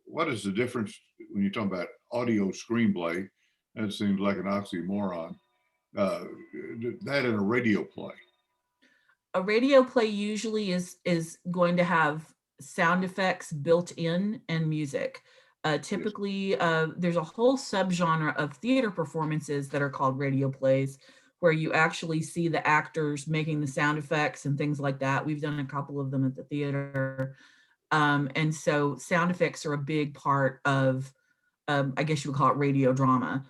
What is the difference when you're talking about audio screenplay? That seems like an oxymoron. That and a radio play. A radio play usually is going to have sound effects built in and music. Typically, there's a whole subgenre of theater performances that are called radio plays, where you actually see the actors making the sound effects and things like that. We've done a couple of them at the theater. And so sound effects are a big part of, I guess you would call it radio drama.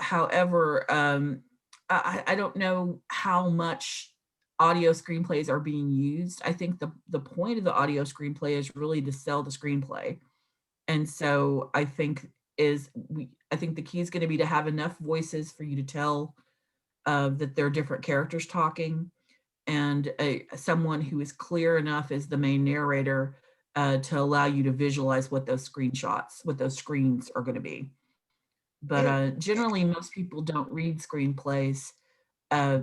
However, I don't know how much audio screenplays are being used. I think the point of the audio screenplay is really to sell the screenplay. And so I think the key is going to be to have enough voices for you to tell that there are different characters talking, and someone who is clear enough as the main narrator to allow you to visualize what those screenshots, what those screens are going to be. But generally, most people don't read screenplays.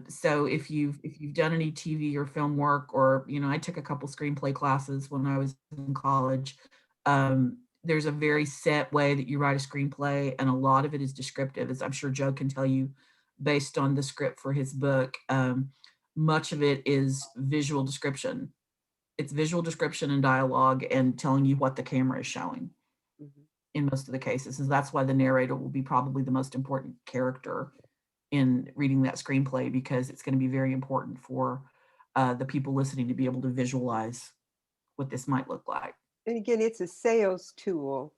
So if you've done any TV or film work, or I took a couple screenplay classes when I was in college. There's a very set way that you write a screenplay, and a lot of it is descriptive, as I'm sure Joe can tell you, based on the script for his book. Much of it is visual description. It's visual description and dialogue and telling you what the camera is showing. In most of the cases, and that's why the narrator will be probably the most important character in reading that screenplay, because it's going to be very important for the people listening to be able to visualize what this might look like. And again, it's a sales tool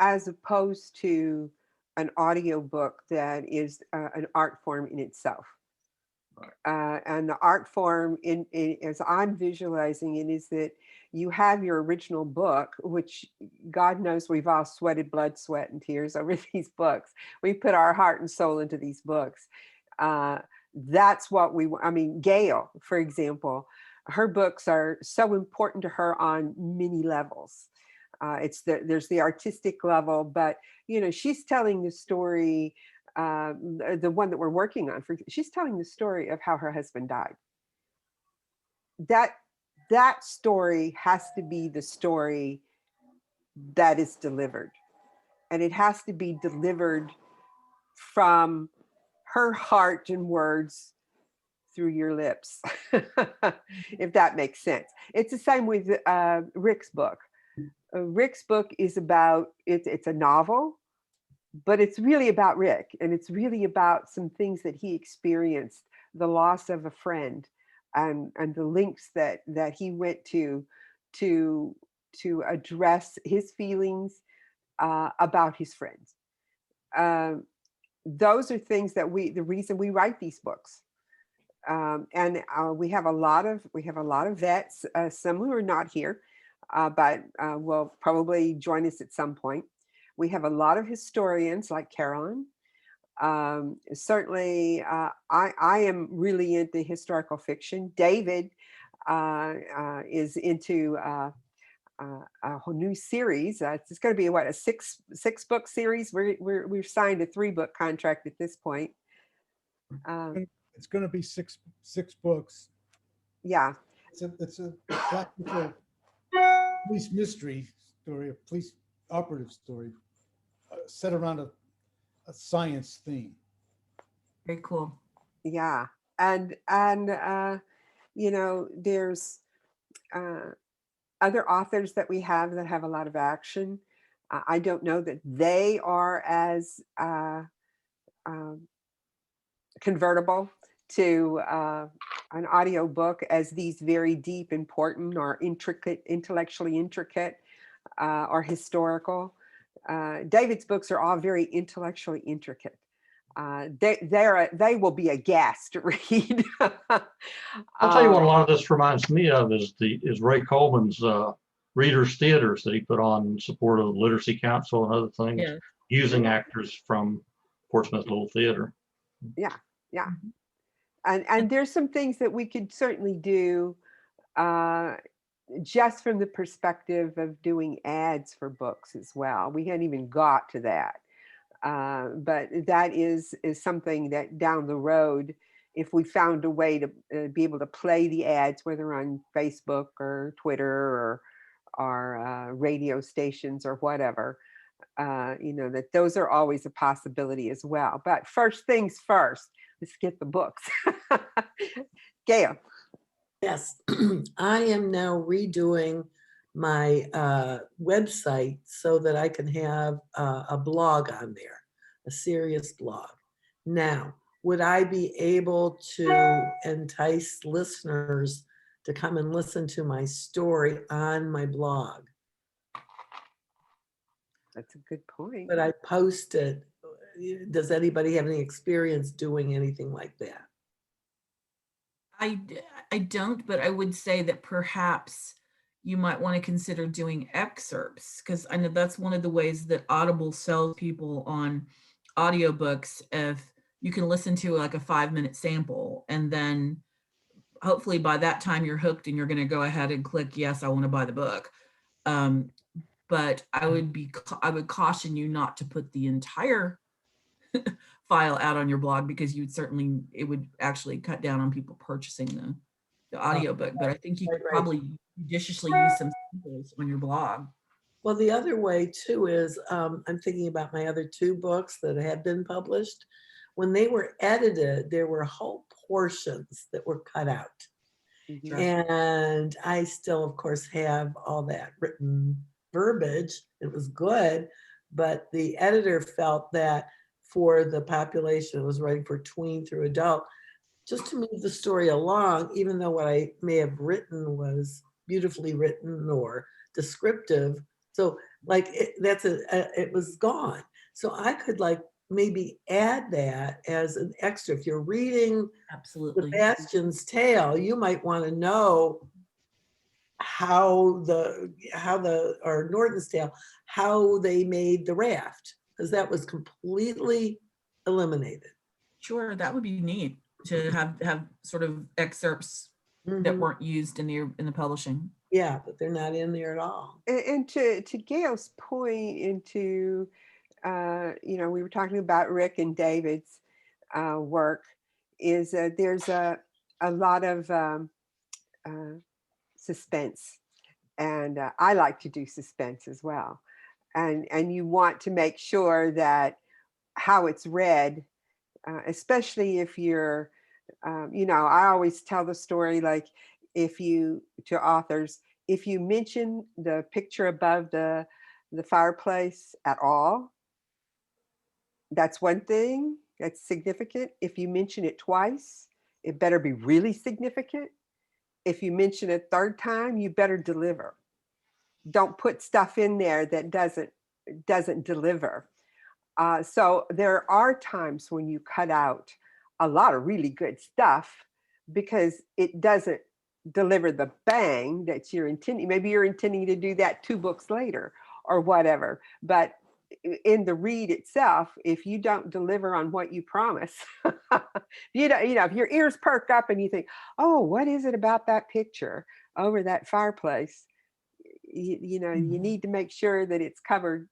as opposed to an audiobook that is an art form in itself. And the art form, as I'm visualizing it, is that you have your original book, which God knows we've all sweated blood, sweat, and tears over these books. We put our heart and soul into these books. That's what Gail, for example, her books are so important to her on many levels. There's the artistic level, but she's telling the story. The one that we're working on, she's telling the story of how her husband died. That story has to be the story that is delivered, and it has to be delivered from her heart and words through your lips, if that makes sense. It's the same with Rick's book. Rick's book is about, it's a novel, but it's really about Rick, and it's really about some things that he experienced, the loss of a friend, and the links that he went to address his feelings about his friends. Those are things that the reason we write these books. And we have a lot of vets, some who are not here, but will probably join us at some point. We have a lot of historians like Carolyn. Certainly, I am really into historical fiction. David is into a whole new series. It's going to be a six book series. We've signed a 3-book contract at this point. It's going to be six books. Yeah, it's a practical police mystery story, a police operative story set around a science theme. Very cool. Yeah, and there's other authors that we have that have a lot of action. I don't know that they are as convertible to an audio book as these very deep, important, or intellectually intricate, or historical. David's books are all very intellectually intricate. They will be a gas to read. I'll tell you what a lot of this reminds me of is Ray Coleman's Readers Theaters that he put on in support of the Literacy Council and other things, using actors from Portsmouth Little Theater. Yeah. And there's some things that we could certainly do just from the perspective of doing ads for books as well. We hadn't even got to that. But that is something that down the road if we found a way to be able to play the ads, whether on Facebook or Twitter or radio stations or whatever, that those are always a possibility as well. But first things first, let's get the books. Gail. Yes, I am now redoing my website so that I can have a blog on there, a serious blog. Now, would I be able to entice listeners to come and listen to my story on my blog? That's a good point. But I post it. Does anybody have any experience doing anything like that? I don't, but I would say that perhaps you might want to consider doing excerpts, because I know that's one of the ways that Audible sells people on audiobooks. If you can listen to like a 5-minute sample, and then hopefully by that time you're hooked and you're going to go ahead and click, yes, I want to buy the book. But I would caution you not to put the entire file out on your blog, because it would actually cut down on people purchasing the audiobook. But I think you could probably judiciously use some samples on your blog. Well, the other way too is I'm thinking about my other 2 books that had been published. When they were edited, there were whole portions that were cut out. Mm-hmm. And I still, of course, have all that written verbiage. It was good, but the editor felt that for the population it was writing for tween through adult, just to move the story along, even though what I may have written was beautifully written or descriptive. So like it was gone. So I could like maybe add that as an extra. If you're reading absolutely Sebastian's Tale, you might want to know how or Norton's Tale, how they made the raft, because that was completely eliminated. Sure, that would be neat to have sort of excerpts that weren't used in the publishing. Yeah, but they're not in there at all. And to Gail's point, into we were talking about Rick and David's work, is there's a lot of suspense, and I like to do suspense as well, and you want to make sure that how it's read, especially if you're I always tell the story, like, to authors, if you mention the picture above the fireplace at all, that's one thing that's significant. If you mention it twice, it better be really significant. If you mention it 3rd time, you better deliver. Don't put stuff in there that doesn't deliver. So there are times when you cut out a lot of really good stuff because it doesn't deliver the bang that you're intending. Maybe you're intending to do that 2 books later or whatever. But in the read itself, if you don't deliver on what you promise, if your ears perk up and you think, oh, what is it about that picture over that fireplace? You need to make sure that it's covered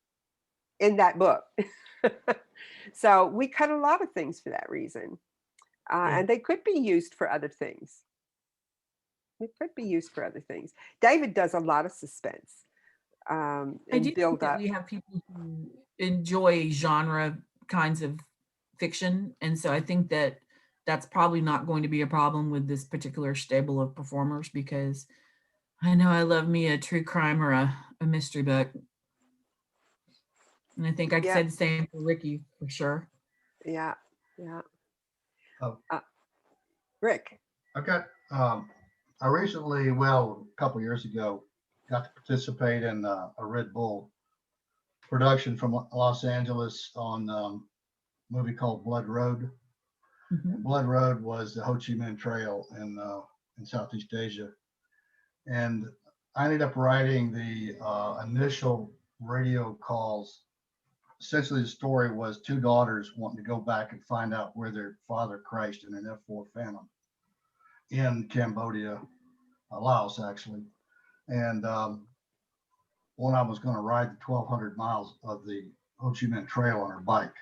in that book. So we cut a lot of things for that reason. And they could be used for other things. David does a lot of suspense. I do think that we have people who enjoy genre kinds of fiction. And so I think that that's probably not going to be a problem with this particular stable of performers, because I know I love me a true crime or a mystery book. And I think I could say the same for Ricky, for sure. Yeah. Oh. Rick. I've got, I recently, a couple years ago, got to participate in a Red Bull production from Los Angeles on a movie called Blood Road. Mm-hmm. Blood Road was the Ho Chi Minh Trail in Southeast Asia. And I ended up writing the initial radio calls. Essentially, the story was 2 daughters wanting to go back and find out where their father crashed in an F-4 Phantom in Cambodia, Laos, actually. And one of them was going to ride the 1,200 miles of the Ho Chi Minh Trail on her bike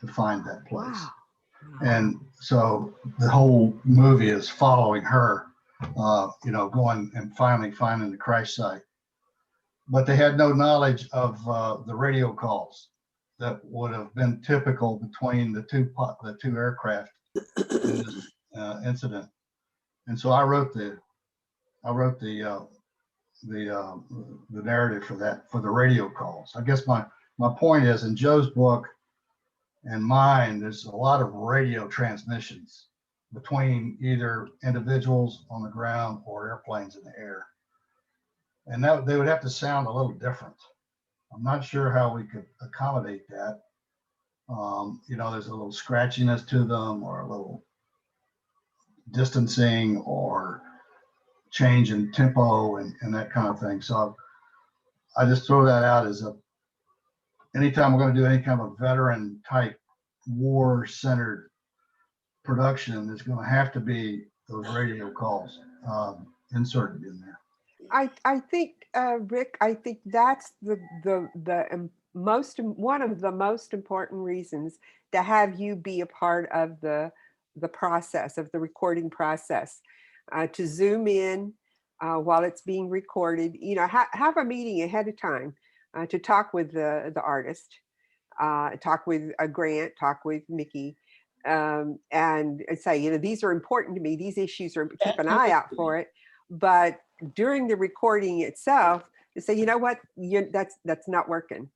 to find that place. And so the whole movie is following her, going and finally finding the crash site. But they had no knowledge of the radio calls that would have been typical between the two aircraft in this incident. And so I wrote the narrative for the radio calls. I guess my point is, in Joe's book and mine, there's a lot of radio transmissions between either individuals on the ground or airplanes in the air. And that they would have to sound a little different. I'm not sure how we could accommodate that. There's a little scratchiness to them, or a little distancing, or change in tempo and that kind of thing. So I just throw that out as anytime we're going to do any kind of veteran type war centered production, there's going to have to be those radio calls inserted in there. I think, Rick, I think that's one of the most important reasons to have you be a part of the process, of the recording process, to zoom in while it's being recorded. Have a meeting ahead of time to talk with the artist, talk with Grant, talk with Mickey, and say, these are important to me. These issues keep an eye out for it. But during the recording itself, to say, you know what, that's not working.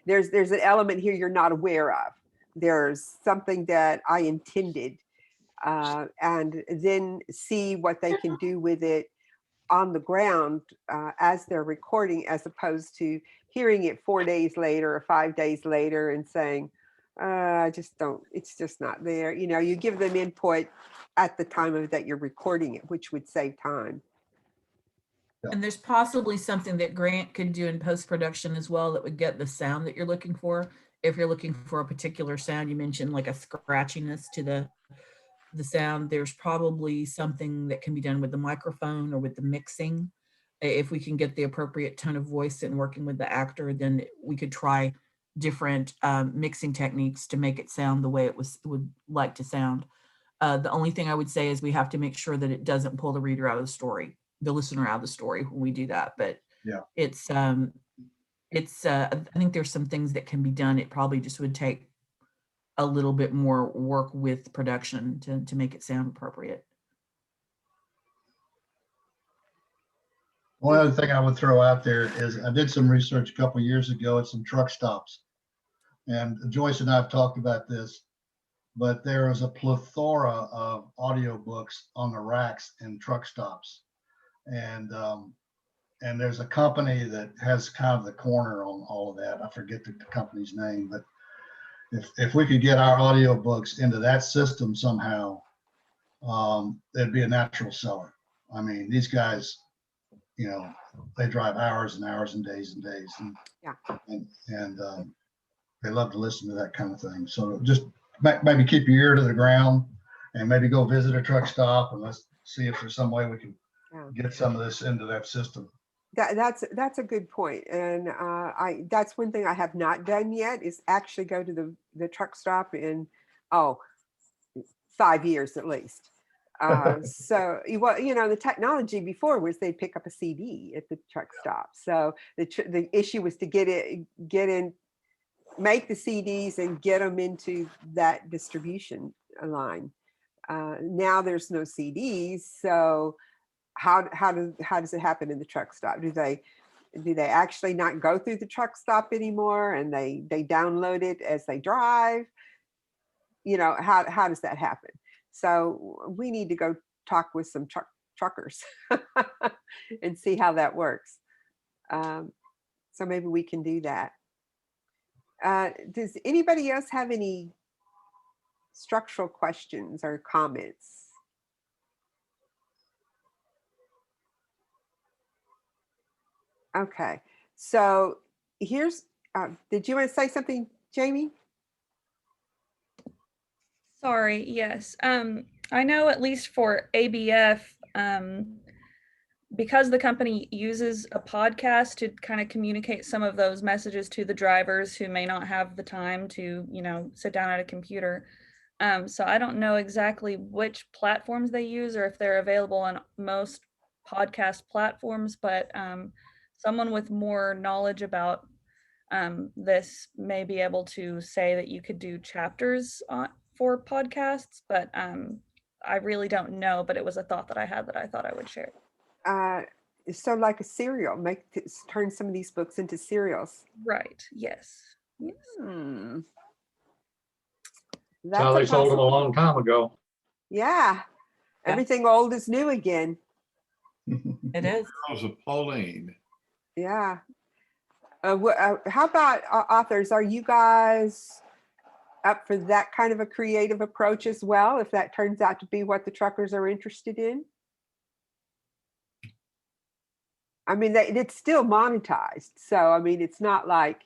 there's an element here you're not aware of. There's something that I intended, and then see what they can do with it on the ground as they're recording, as opposed to hearing it 4 days later or 5 days later and saying, it's just not there. You give them input at the time that you're recording it, which would save time. And there's possibly something that Grant could do in post-production as well that would get the sound that you're looking for. If you're looking for a particular sound, you mentioned like a scratchiness to the sound, there's probably something that can be done with the microphone or with the mixing. If we can get the appropriate tone of voice and working with the actor, then we could try different mixing techniques to make it sound the way it would like to sound. The only thing I would say is we have to make sure that it doesn't pull the reader out of the story, the listener out of the story when we do that. But yeah, it's I think there's some things that can be done. It probably just would take a little bit more work with production to make it sound appropriate. One other thing I would throw out there is I did some research a couple of years ago at some truck stops, and Joyce and I have talked about this, but there is a plethora of audiobooks on the racks in truck stops. And there's a company that has kind of the corner on all of that. I forget the company's name, but if we could get our audiobooks into that system somehow, it'd be a natural seller. I mean, these guys, they drive hours and hours and days, and they love to listen to that kind of thing. So just maybe keep your ear to the ground and maybe go visit a truck stop, and let's see if there's some way we can get some of this into that system. That's a good point. And that's one thing I have not done yet, is actually go to the truck stop in 5 years at least. So the technology before was they'd pick up a CD at the truck stop. So the issue was to get in, make the CDs and get them into that distribution line. Now there's no CDs, so how does it happen in the truck stop? Do they actually not go through the truck stop anymore, and they download it as they drive? How does that happen? So we need to go talk with some truckers and see how that works. So maybe we can do that. Does anybody else have any structural questions or comments? Okay, so here's, did you want to say something, Jamie? Sorry, yes. I know at least for ABF, because the company uses a podcast to kind of communicate some of those messages to the drivers who may not have the time to, sit down at a computer. So I don't know exactly which platforms they use or if they're available on most podcast platforms, but someone with more knowledge about this may be able to say that you could do chapters for podcasts, but I really don't know, but it was a thought that I had that I thought I would share. So like a serial, turn some of these books into serials. Right. Yes. Yes. That's how they sold them a long time ago. Yeah. Everything old is new again. It is. Girls of Pauline. Yeah. How about authors? Are you guys up for that kind of a creative approach as well, if that turns out to be what the truckers are interested in? I mean, it's still monetized. So, I mean, it's not like,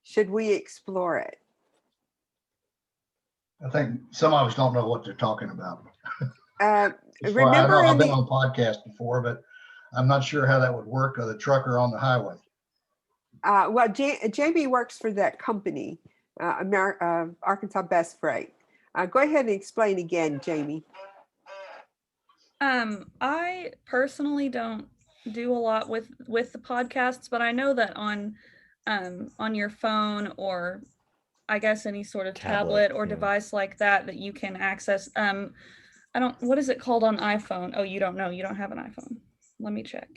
should we explore it? I think some of us don't know what they're talking about. Remember, I've been on podcasts before, but I'm not sure how that would work with a trucker on the highway. Well, Jamie works for that company, Arkansas Best Freight. Go ahead and explain again, Jamie. I personally don't do a lot with the podcasts, but I know that on your phone, or I guess any sort of tablet or device like that you can access. What is it called on iPhone? Oh, you don't know. You don't have an iPhone. Let me check.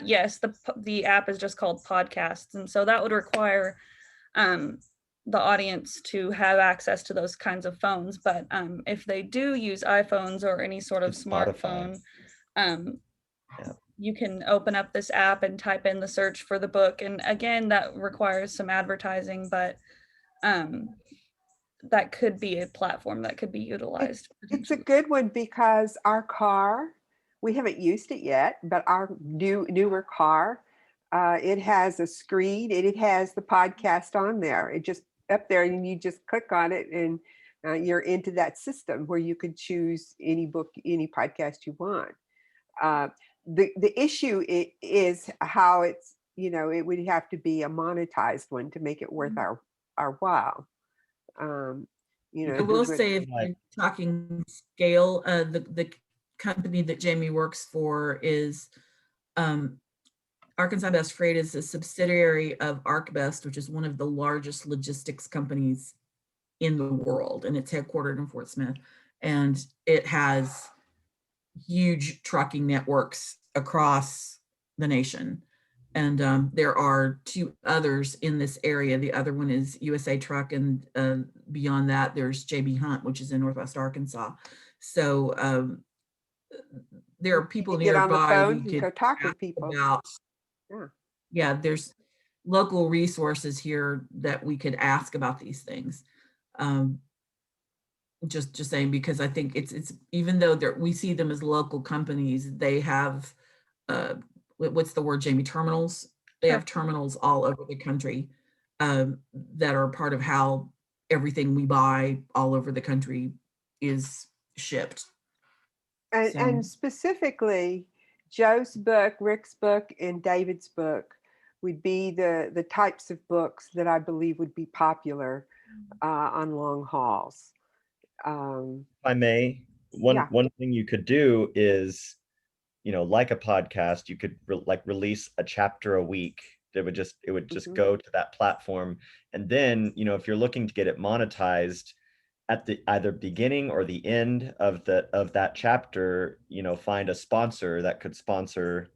Yes, the app is just called Podcasts. And so that would require the audience to have access to those kinds of phones. But if they do use iPhones or any sort of smartphone, you can open up this app and type in the search for the book. And again, that requires some advertising, but that could be a platform that could be utilized. It's a good one because our car, we haven't used it yet, but our newer car, it has a screen and it has the podcast on there. It just up there and you just click on it and you're into that system where you can choose any book, any podcast you want. The issue is how it's, it would have to be a monetized one to make it worth our while. I will say, if you're talking scale, the company that Jamie works for is Arkansas Best Freight is a subsidiary of ArcBest, which is one of the largest logistics companies in the world, and it's headquartered in Fort Smith, and it has huge trucking networks across the nation. And there are two others in this area. The other one is USA Truck, and beyond that, there's JB Hunt, which is in Northwest Arkansas. So there are people get on the nearby phone and go talk with people. Yeah, there's local resources here that we could ask about these things. Just saying, because I think it's even though we see them as local companies, they have what's the word, Jamie? Terminals. They have terminals all over the country that are part of how everything we buy all over the country is shipped. And specifically, Joe's book, Rick's book, and David's book would be the types of books that I believe would be popular on long hauls. If I may, one thing you could do is, like a podcast, you could release a chapter a week. It would just go to that platform. And then, if you're looking to get it monetized at the either beginning or the end of that chapter, find a sponsor that could sponsor,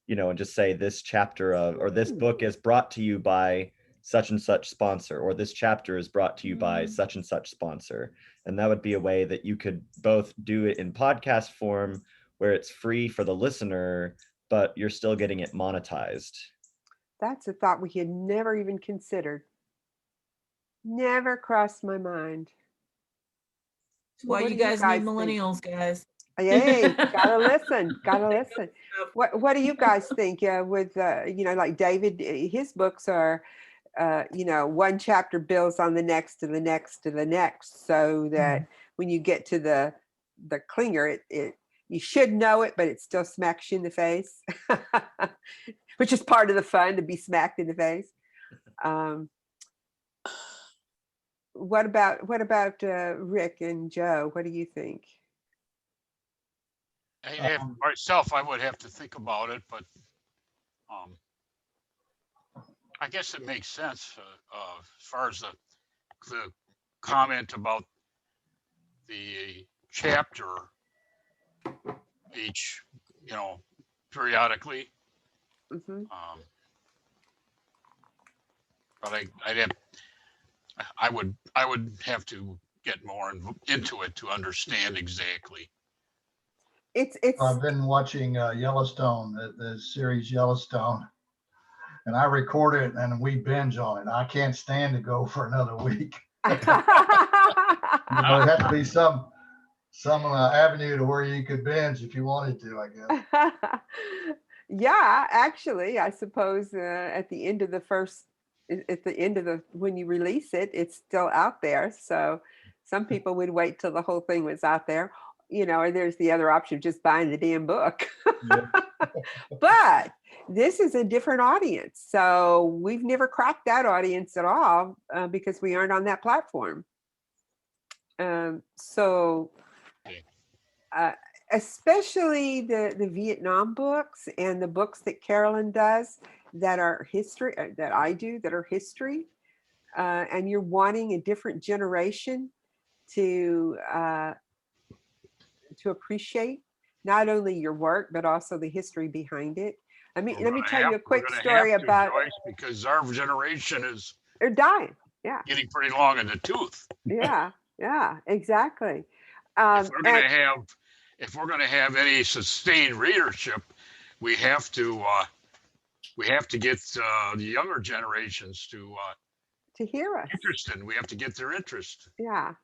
and just say this chapter or this book is brought to you by such and such sponsor, or this chapter is brought to you by such and such sponsor. And that would be a way that you could both do it in podcast form, where it's free for the listener, but you're still getting it monetized. That's a thought we had never even considered. Never crossed my mind. Why you guys need millennials, guys. Hey, gotta listen. What do you guys think? With like David, his books are, one chapter builds on the next to the next to the next, so that when you get to the clinger, you should know it, but it still smacks you in the face, which is part of the fun, to be smacked in the face. what about Rick and Joe? What do you think? Myself, I would have to think about it, but I guess it makes sense as far as the comment about the chapter each, periodically. Mm-hmm. But I would have to get more into it to understand exactly. It's I've been watching Yellowstone, the series Yellowstone, and I record it and we binge on it. I can't stand to go for another week. There had to be some avenue to where you could binge if you wanted to, I guess. Yeah, actually, I suppose at the end of when you release it, it's still out there. So some people would wait till the whole thing was out there, or there's the other option of just buying the damn book. But this is a different audience. So we've never cracked that audience at all because we aren't on that platform. Especially the Vietnam books and the books that Carolyn does that are history, that I do that are history, and you're wanting a different generation to appreciate not only your work but also the history behind it. I mean, let me tell you a quick story about Joyce, because our generation is they're dying. Yeah, getting pretty long in the tooth. Yeah, exactly. If we're going to have any sustained readership, we have to get the younger generations to hear us. interested. We have to get their interest. Yeah.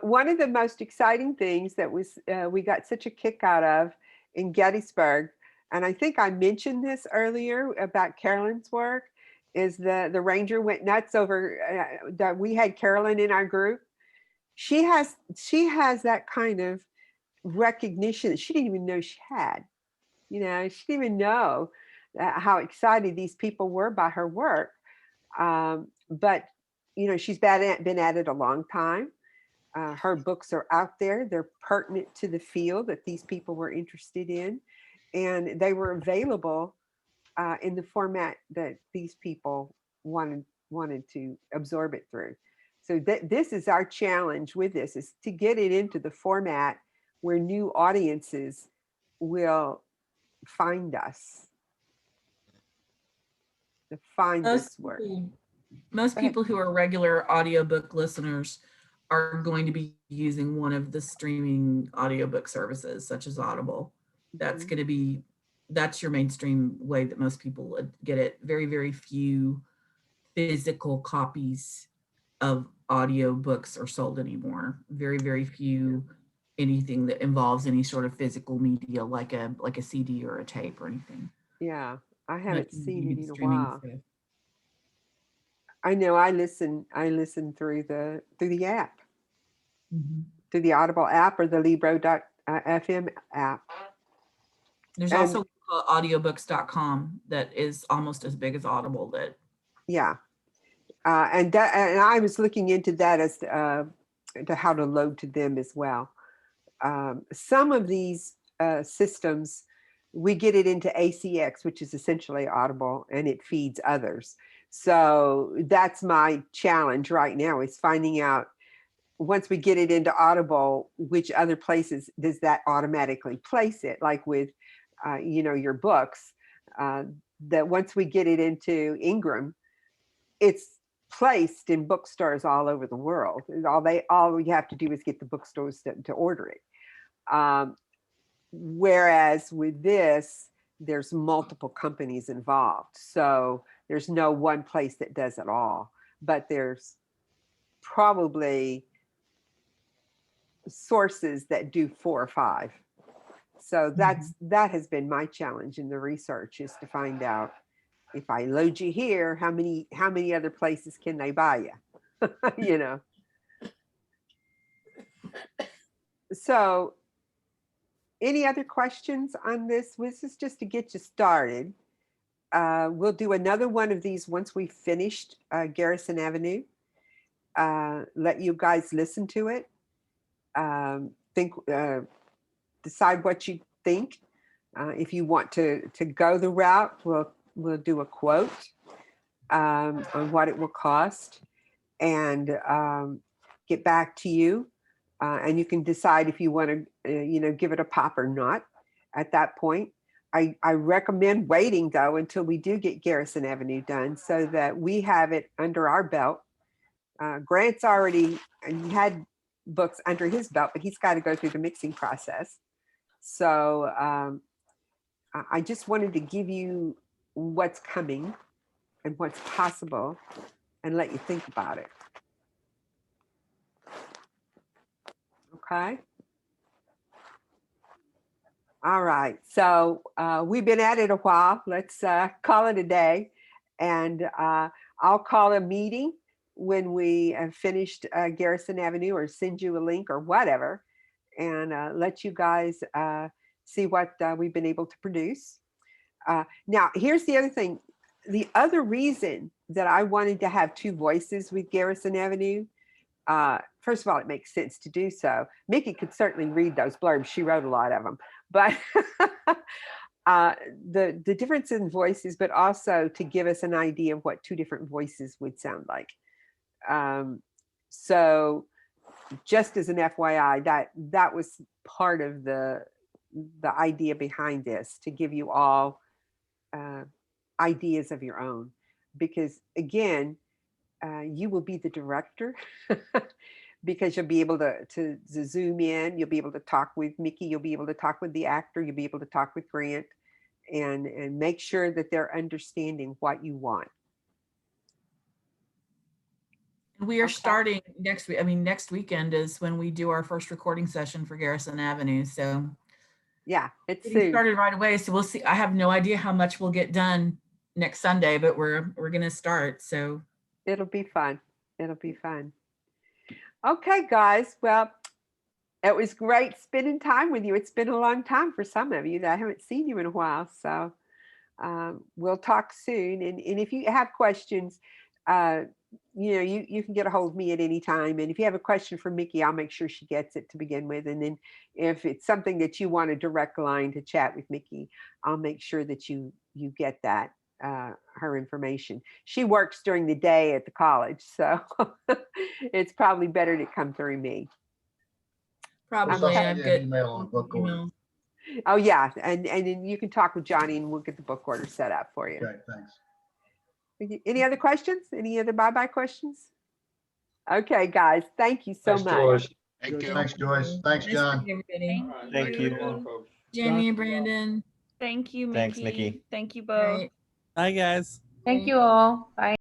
One of the most exciting things that was we got such a kick out of in Gettysburg, and I think I mentioned this earlier about Carolyn's work, is the Ranger went nuts over that we had Carolyn in our group. She has that kind of recognition that she didn't even know she had. She didn't even know how excited these people were by her work. But she's been at it a long time. Her books are out there. They're pertinent to the field that these people were interested in, and they were available in the format that these people wanted to absorb it through. So this is our challenge with this, is to get it into the format where new audiences will find us, to find this work. Most people who are regular audiobook listeners are going to be using one of the streaming audiobook services, such as Audible. That's going to be, that's your mainstream way that most people would get it. Very, very few physical copies of audiobooks are sold anymore. Very, very few anything that involves any sort of physical media like a CD or a tape or anything. Yeah, I haven't seen it in a streaming while. stuff. I know I listen through the app, through the Audible app or the Libro.fm app. There's also audiobooks.com that is almost as big as Audible. Yeah. And I was looking into that as to how to load to them as well. Some of these systems, we get it into ACX, which is essentially Audible, and it feeds others. So that's my challenge right now, is finding out, once we get it into Audible, which other places does that automatically place it? Like with, your books, that once we get it into Ingram, it's placed in bookstores all over the world. All you have to do is get the bookstores to order it. Whereas with this, there's multiple companies involved. So there's no one place that does it all, but there's probably sources that do 4 or 5. So that has been my challenge in the research, is to find out, if I load you here, how many other places can they buy you? So any other questions on this? This is just to get you started. We'll do another one of these once we've finished Garrison Avenue. let you guys listen to it. Decide what you think. If you want to go the route, we'll do a quote on what it will cost, and get back to you. And you can decide if you want to, give it a pop or not at that point. I recommend waiting though until we do get Garrison Avenue done so that we have it under our belt. Grant's already had books under his belt, but he's got to go through the mixing process. So I just wanted to give you what's coming and what's possible and let you think about it. Okay. All right. So we've been at it a while. Let's call it a day. And I'll call a meeting when we have finished Garrison Avenue, or send you a link or whatever, and let you guys see what we've been able to produce. Now, here's the other thing. The other reason that I wanted to have two voices with Garrison Avenue, first of all, it makes sense to do so. Mickey could certainly read those blurbs. She wrote a lot of them. But the difference in voices, but also to give us an idea of what two different voices would sound like. So just as an FYI, that was part of the idea behind this, to give you all ideas of your own, because again, you will be the director because you'll be able to zoom in, you'll be able to talk with Mickey, you'll be able to talk with the actor, you'll be able to talk with Grant, and make sure that they're understanding what you want. We are starting next week. I mean, next weekend is when we do our first recording session for Garrison Avenue. So yeah, it's getting started right away. So we'll see. I have no idea how much we'll get done next Sunday, but we're going to start. So it'll be fun. It'll be fun. Okay, guys. Well, it was great spending time with you. It's been a long time for some of you that I haven't seen you in a while. So we'll talk soon. And if you have questions, you can get a hold of me at any time. And if you have a question for Mickey, I'll make sure she gets it to begin with. And then if it's something that you want a direct line to chat with Mickey, I'll make sure that you get that, her information. She works during the day at the college, so it's probably better to come through me. Probably. I've got email on book order. Oh yeah, and then you can talk with Johnny and we'll get the book order set up for you. Okay, thanks. Any other questions? Any other bye-bye questions? Okay, guys, thank you so much. Joyce. Thank you. Thanks, Joyce. Thanks, John. Everybody. Thank you. Jenny and Brandon. Thank you, Mickey. Thanks, Mickey. Thank you both. Right. Bye, guys. Thank you all. Bye.